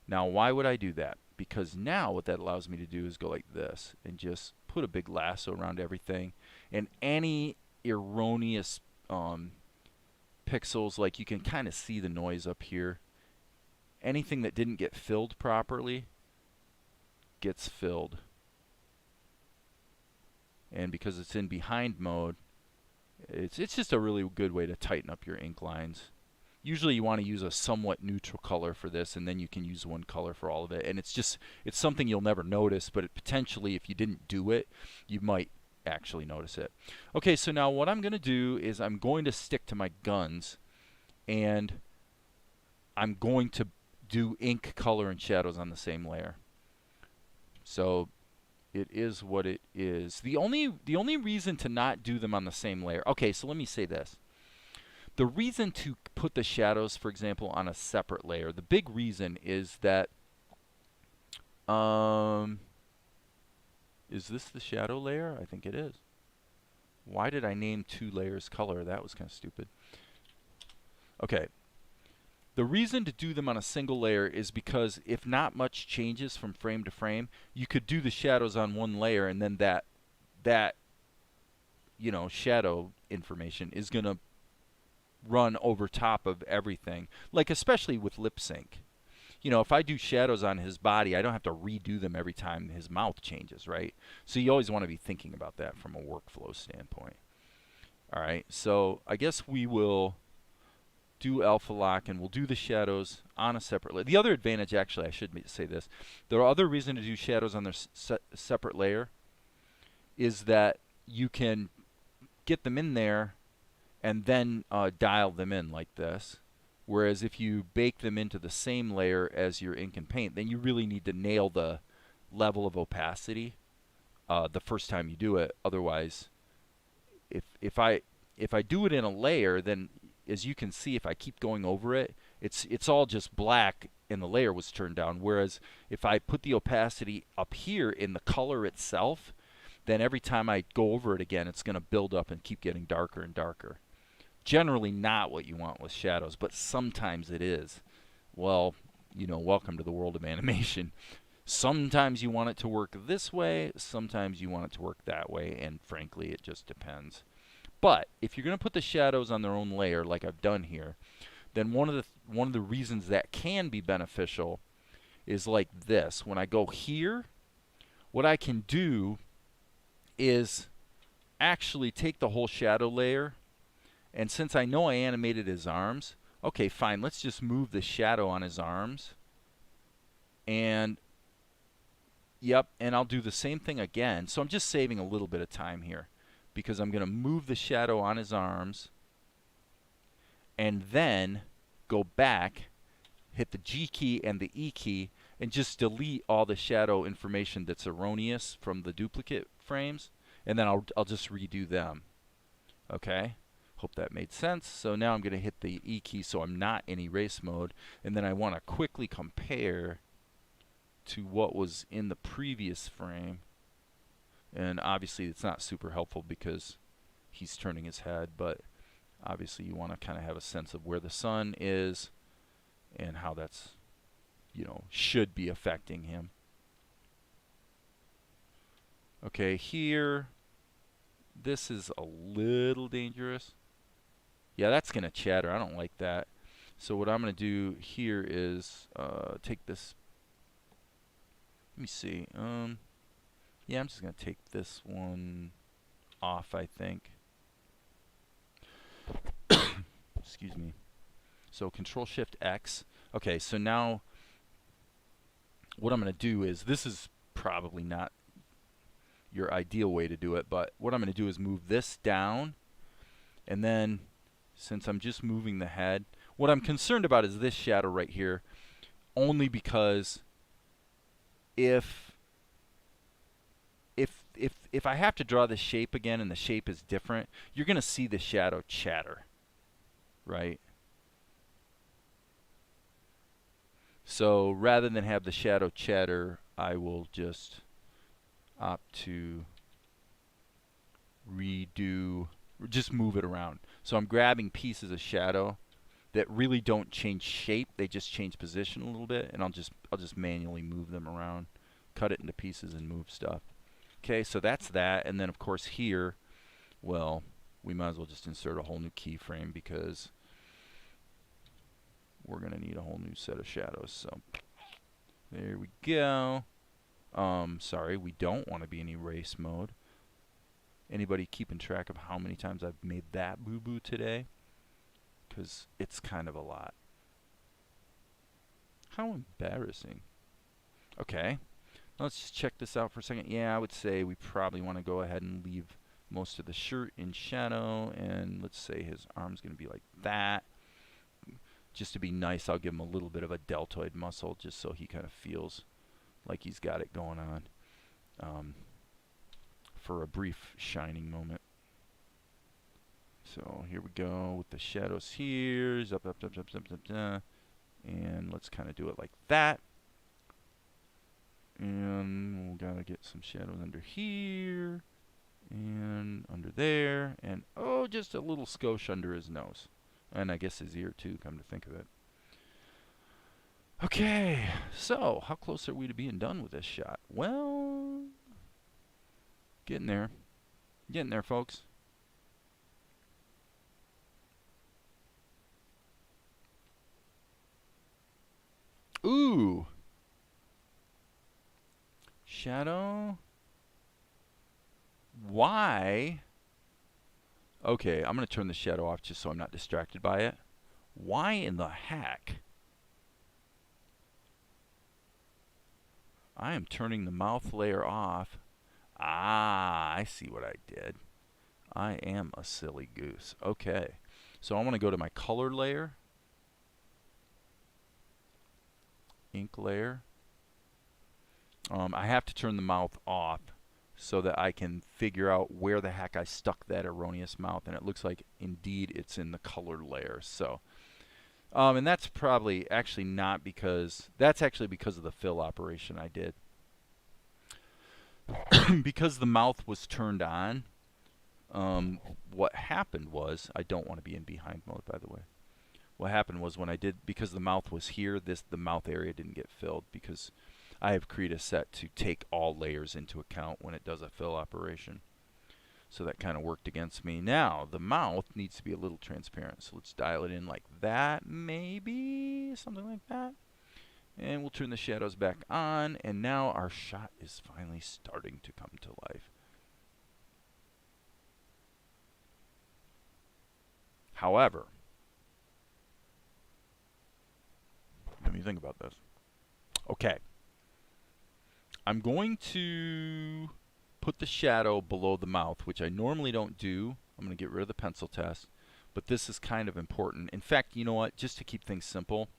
Now, why would I do that? Because now what that allows me to do is go like this and just put a big lasso around everything, and any erroneous pixels, like you can kind of see the noise up here, anything that didn't get filled properly gets filled. And because it's in behind mode, it's just a really good way to tighten up your ink lines. Usually you want to use a somewhat neutral color for this, and then you can use one color for all of it. And it's something you'll never notice, but potentially if you didn't do it, you might actually notice it. Okay, so now what I'm going to do is I'm going to stick to my guns, and I'm going to do ink, color, and shadows on the same layer. So it is what it is. The only reason to not do them on the same layer. Okay, so let me say this. The reason to put the shadows, for example, on a separate layer, the big reason is that is this the shadow layer? I think it is. Why did I name 2 layers color? That was kind of stupid. Okay. The reason to do them on a single layer is because if not much changes from frame to frame, you could do the shadows on one layer, and then that you know, shadow information is going to run over top of everything. Like especially with lip sync. You know, if I do shadows on his body, I don't have to redo them every time his mouth changes, right? So you always want to be thinking about that from a workflow standpoint. All right, so I guess we will do alpha lock and we'll do the shadows on a separate layer. The other advantage, actually, I should say this. The other reason to do shadows on their separate layer is that you can get them in there and then dial them in like this. Whereas if you bake them into the same layer as your ink and paint, then you really need to nail the level of opacity the first time you do it. Otherwise, if I do it in a layer, then as you can see, if I keep going over it, it's all just black and the layer was turned down. Whereas if I put the opacity up here in the color itself, then every time I go over it again, it's going to build up and keep getting darker and darker. Generally not what you want with shadows, but sometimes it is. Well, you know, welcome to the world of animation. Sometimes you want it to work this way, sometimes you want it to work that way, and frankly, it just depends. But if you're going to put the shadows on their own layer, like I've done here, then one of the reasons that can be beneficial is like this. When I go here, what I can do is actually take the whole shadow layer, and since I know I animated his arms, okay, fine, let's just move the shadow on his arms. And, yep, and I'll do the same thing again. So I'm just saving a little bit of time here because I'm going to move the shadow on his arms and then go back, hit the G key and the E key, and just delete all the shadow information that's erroneous from the duplicate frames, and then I'll just redo them. Okay? Hope that made sense. So now I'm going to hit the E key so I'm not in erase mode, and then I want to quickly compare to what was in the previous frame. And obviously it's not super helpful because he's turning his head, but obviously you want to kind of have a sense of where the sun is and how that's, you know, should be affecting him. Okay, here, this is a little dangerous. Yeah, that's going to chatter. I don't like that. So what I'm going to do here is take this. Let me see. Yeah, I'm just going to take this one off, I think. Excuse me. So Control-Shift-X. Okay, so now what I'm going to do is, this is probably not your ideal way to do it, but what I'm going to do is move this down, and then since I'm just moving the head, what I'm concerned about is this shadow right here, only because if I have to draw the shape again and the shape is different, you're going to see the shadow chatter, right? So rather than have the shadow chatter, I will just opt to redo, just move it around. So I'm grabbing pieces of shadow that really don't change shape, they just change position a little bit, and I'll just manually move them around, cut it into pieces and move stuff. Okay, so that's that, and then of course here, well, we might as well just insert a whole new keyframe because we're going to need a whole new set of shadows. So there we go. Sorry, we don't want to be in erase mode. Anybody keeping track of how many times I've made that boo-boo today? Because it's kind of a lot. How embarrassing. Okay, let's just check this out for a second. Yeah, I would say we probably want to go ahead and leave most of the shirt in shadow, and let's say his arm's going to be like that. Just to be nice, I'll give him a little bit of a deltoid muscle just so he kind of feels like he's got it going on for a brief shining moment. So here we go with the shadows here. Up, up, up, up, up, up, up. And let's kind of do it like that. And we'll gotta get some shadows under here and under there, and oh, just a little skosh under his nose, and I guess his ear too, come to think of it. Okay, so how close are we to being done with this shot? Well, getting there, folks. Ooh, shadow. Why? Okay, I'm going to turn the shadow off just so I'm not distracted by it. Why in the heck? I am turning the mouth layer off. Ah, I see what I did. I am a silly goose. Okay, so I want to go to my color layer. Ink layer. I have to turn the mouth off so that I can figure out where the heck I stuck that erroneous mouth, and it looks like indeed it's in the color layer. So, and that's probably actually not because, that's actually because of the fill operation I did. Because the mouth was turned on, what happened was, I don't want to be in behind mode, by the way. What happened was when I did, because the mouth was here, the mouth area didn't get filled because I have Krita set to take all layers into account when it does a fill operation. So that kind of worked against me. Now, the mouth needs to be a little transparent. So let's dial it in like that, maybe, something like that. And we'll turn the shadows back on, and now our shot is finally starting to come to life. However, let me think about this. Okay. I'm going to put the shadow below the mouth, which I normally don't do. I'm going to get rid of the pencil test, but this is kind of important. In fact, you know what? Just to keep things simple,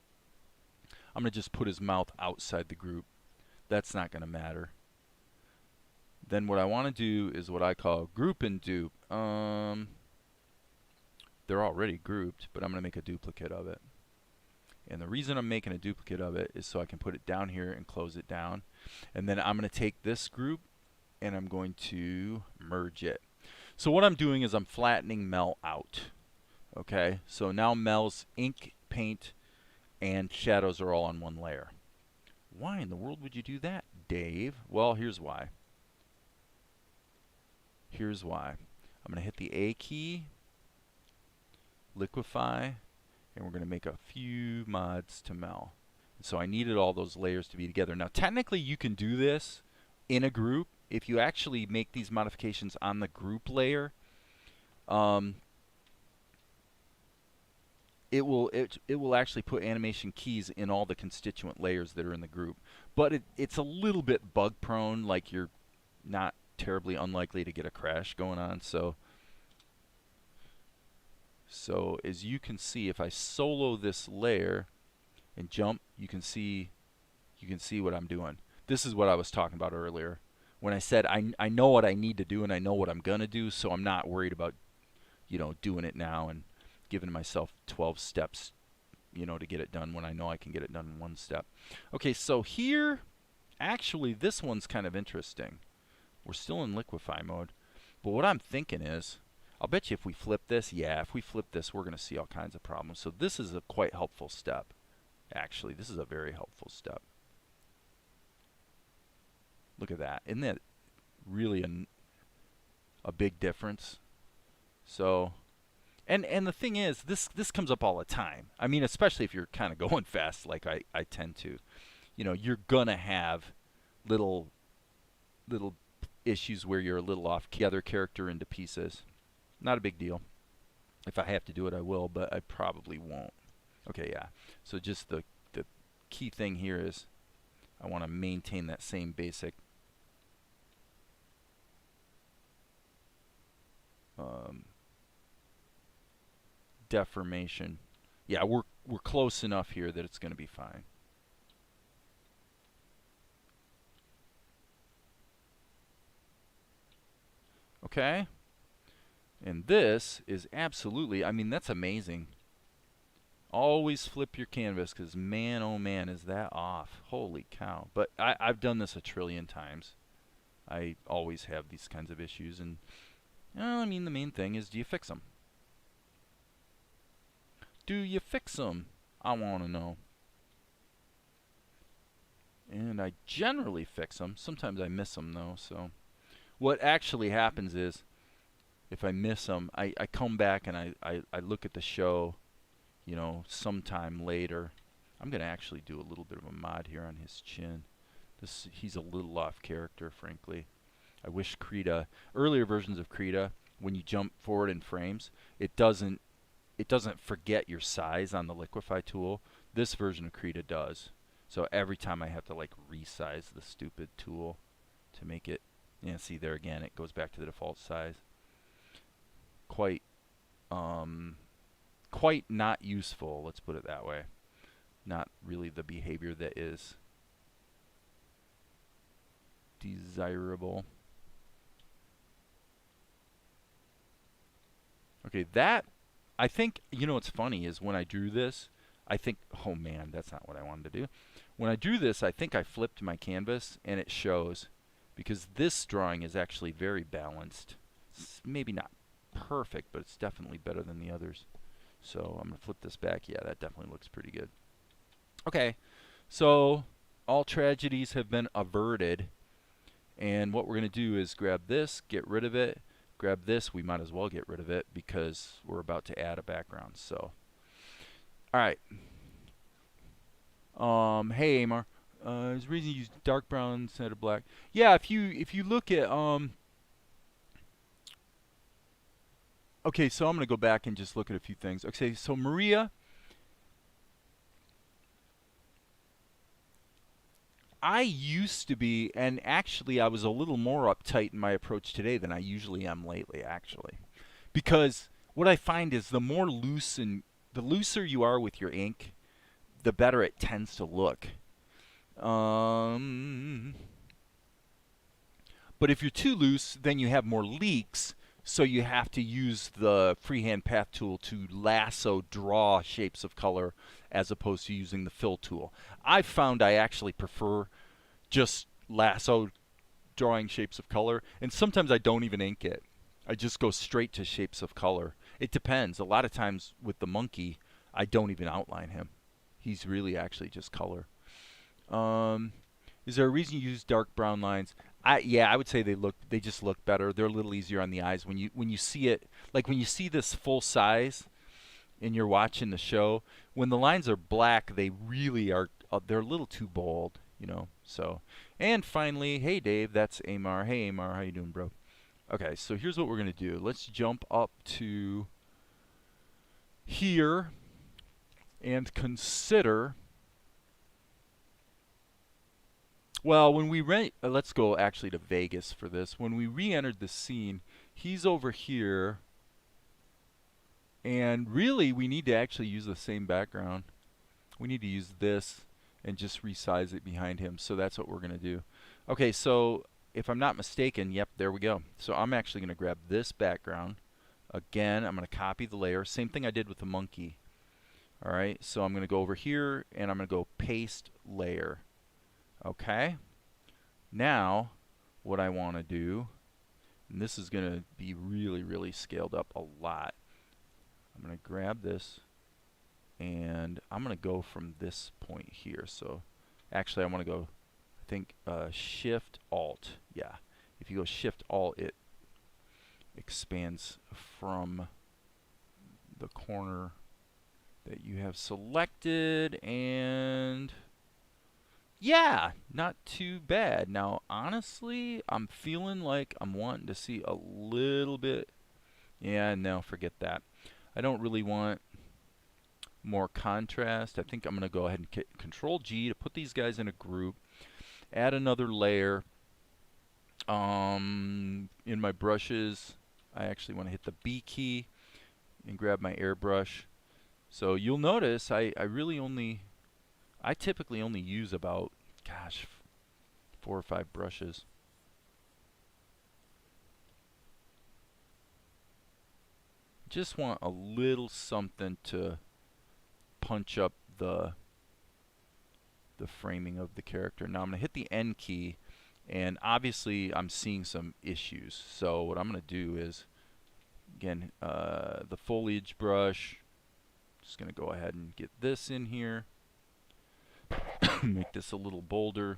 I'm going to just put his mouth outside the group. That's not going to matter. Then what I want to do is what I call group and dupe. They're already grouped, but I'm going to make a duplicate of it. And the reason I'm making a duplicate of it is so I can put it down here and close it down. And then I'm going to take this group and I'm going to merge it. So what I'm doing is I'm flattening Mel out. Okay, so now Mel's ink, paint, and shadows are all on one layer. Why in the world would you do that, Dave? Well, here's why. Here's why. I'm going to hit the A key, liquefy, and we're going to make a few mods to Mel. So I needed all those layers to be together. Now technically you can do this in a group. If you actually make these modifications on the group layer, it will actually put animation keys in all the constituent layers that are in the group. But it's a little bit bug prone, like you're not terribly unlikely to get a crash going on. So as you can see, if I solo this layer and jump, you can see what I'm doing. This is what I was talking about earlier when I said I know what I need to do and I know what I'm gonna do, so I'm not worried about, you know, doing it now and giving myself 12 steps, you know, to get it done when I know I can get it done in one step. Okay, so here, actually this one's kind of interesting. We're still in liquefy mode, but what I'm thinking is, I'll bet you if we flip this, yeah, if we flip this, we're going to see all kinds of problems. So this is a quite helpful step. Actually, this is a very helpful step. Look at that. Isn't that really a big difference? So, and the thing is, this comes up all the time. I mean, especially if you're kind of going fast like I tend to. You know, you're going to have little issues where you're a little off key, other character into pieces. Not a big deal. If I have to do it, I will, but I probably won't. Okay, yeah. So just the key thing here is I want to maintain that same basic deformation. Yeah, we're close enough here that it's going to be fine. Okay? And this is absolutely, I mean, that's amazing. Always flip your canvas, because man, oh man, is that off. Holy cow. But I've done this a trillion times. I always have these kinds of issues. And, well, I mean, the main thing is, do you fix them? Do you fix them? I want to know. And I generally fix them. Sometimes I miss them, though. So what actually happens is, if I miss them, I come back and I look at the show, you know, sometime later. I'm going to actually do a little bit of a mod here on his chin. He's a little off character, frankly. I wish Krita, earlier versions of Krita, when you jump forward in frames, it doesn't forget your size on the liquify tool. This version of Krita does. So every time I have to like resize the stupid tool to make it, you know, see there again, it goes back to the default size. Quite not useful, let's put it that way. Not really the behavior that is desirable. Okay, that, I think, you know what's funny is when I drew this, I think, oh man, that's not what I wanted to do. When I drew this, I think I flipped my canvas and it shows, because this drawing is actually very balanced. It's maybe not perfect, but it's definitely better than the others. So I'm going to flip this back. Yeah, that definitely looks pretty good. Okay, so all tragedies have been averted. And what we're going to do is grab this, get rid of it. Grab this, we might as well get rid of it because we're about to add a background. So, all right. Hey Amar, there's a reason you use dark brown instead of black. Yeah, if you look at okay, so I'm gonna go back and just look at a few things. Okay, so Maria, I used to be, and actually I was a little more uptight in my approach today than I usually am lately, actually, because what I find is the looser you are with your ink, the better it tends to look. But if you're too loose, then you have more leaks, so you have to use the freehand path tool to lasso draw shapes of color as opposed to using the fill tool. I've found I actually prefer just lasso drawing shapes of color, and sometimes I don't even ink it. I just go straight to shapes of color. It depends. A lot of times with the monkey, I don't even outline him. He's really actually just color. Is there a reason you use dark brown lines? Yeah, I would say they just look better. They're a little easier on the eyes when you see it, like when you see this full size and you're watching the show, when the lines are black, they really are they're a little too bold, you know. So, and finally, hey Dave, that's Amar. Hey Amar, how you doing, bro? Okay, so here's what we're going to do. Let's jump up to here and consider, well, when we let's go actually to Vegas for this. When we re-entered the scene, he's over here, and really we need to actually use the same background. We need to use this and just resize it behind him. So that's what we're going to do. Okay, so if I'm not mistaken, yep, there we go. So I'm actually going to grab this background. Again, I'm going to copy the layer. Same thing I did with the monkey. All right, so I'm going to go over here and I'm going to go paste layer. Okay, now what I want to do, and this is going to be really, really scaled up a lot. I'm going to grab this and I'm going to go from this point here. So actually I want to go, I think Shift Alt. Yeah, if you go Shift Alt, it expands from the corner that you have selected, and yeah, not too bad. Now, honestly, I'm feeling like I'm wanting to see a little bit. Yeah, no, forget that. I don't really want more contrast. I think I'm going to go ahead and Control G to put these guys in a group. Add another layer. In my brushes, I actually want to hit the B key and grab my airbrush. So you'll notice I typically only use about, gosh, 4 or 5 brushes. Just want a little something to punch up the framing of the character. Now I'm going to hit the N key, and obviously I'm seeing some issues. So what I'm going to do is, again, the foliage brush, just going to go ahead and get this in here. Make this a little bolder.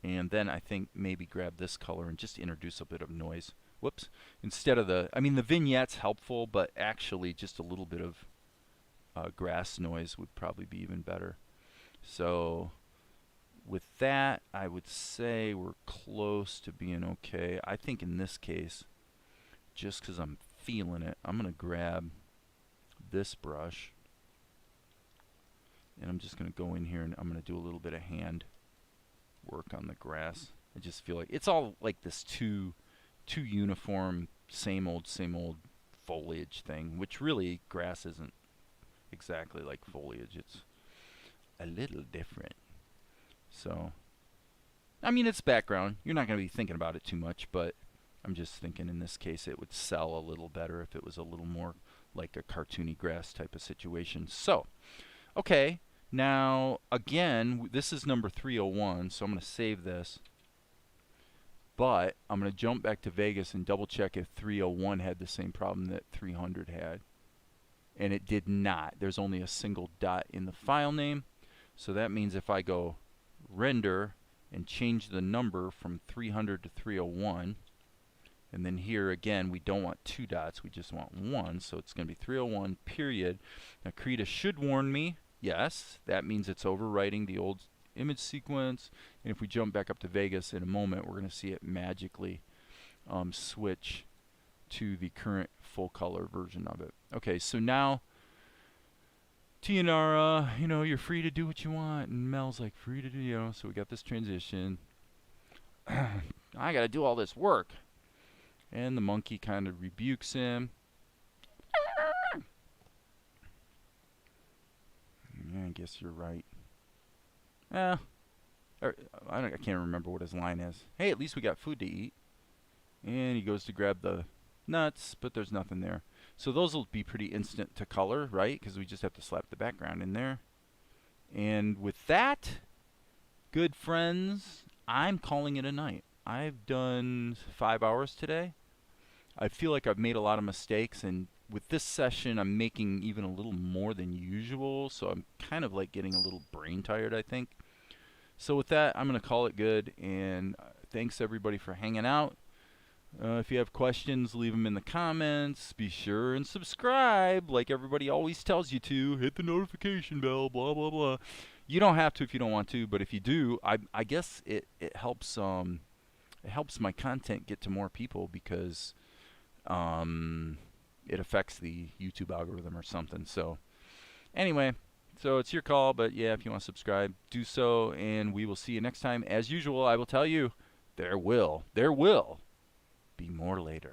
And then I think maybe grab this color and just introduce a bit of noise. Whoops. Instead of the vignette's helpful, but actually just a little bit of grass noise would probably be even better. So with that, I would say we're close to being okay. I think in this case, just because I'm feeling it, I'm going to grab this brush, and I'm just going to go in here and I'm going to do a little bit of hand work on the grass. I just feel like it's all like this too uniform, same old foliage thing, which really grass isn't exactly like foliage. It's a little different. So, I mean, it's background. You're not going to be thinking about it too much, but I'm just thinking in this case it would sell a little better if it was a little more like a cartoony grass type of situation. So, okay, now again, this is number 301, so I'm going to save this. But I'm going to jump back to Vegas and double check if 301 had the same problem that 300 had. And it did not. There's only a single dot in the file name. So that means if I go render and change the number from 300 to 301, and then here again we don't want 2 dots, we just want 1, so it's going to be 301 period. Now Krita should warn me, yes, that means it's overwriting the old image sequence, and if we jump back up to Vegas in a moment, we're going to see it magically switch to the current full color version of it. Okay, so now Tianara, you're free to do what you want, and Mel's like, free to do, so we got this transition. I gotta do all this work. And the monkey kind of rebukes him. Yeah, I guess you're right. I can't remember what his line is. Hey, at least we got food to eat. And he goes to grab the nuts, but there's nothing there. So those will be pretty instant to color, right? Because we just have to slap the background in there. And with that, good friends, I'm calling it a night. I've done 5 hours today. I feel like I've made a lot of mistakes, and with this session I'm making even a little more than usual, so I'm kind of like getting a little brain tired, I think. So with that, I'm going to call it good, and thanks everybody for hanging out. If you have questions, leave them in the comments. Be sure and subscribe like everybody always tells you to. Hit the notification bell, blah blah blah. You don't have to if you don't want to, but if you do, I guess it helps my content get to more people, because it affects the YouTube algorithm or something. So anyway, so it's your call, but yeah, if you want to subscribe, do so, and we will see you next time. As usual, I will tell you, there will be more later.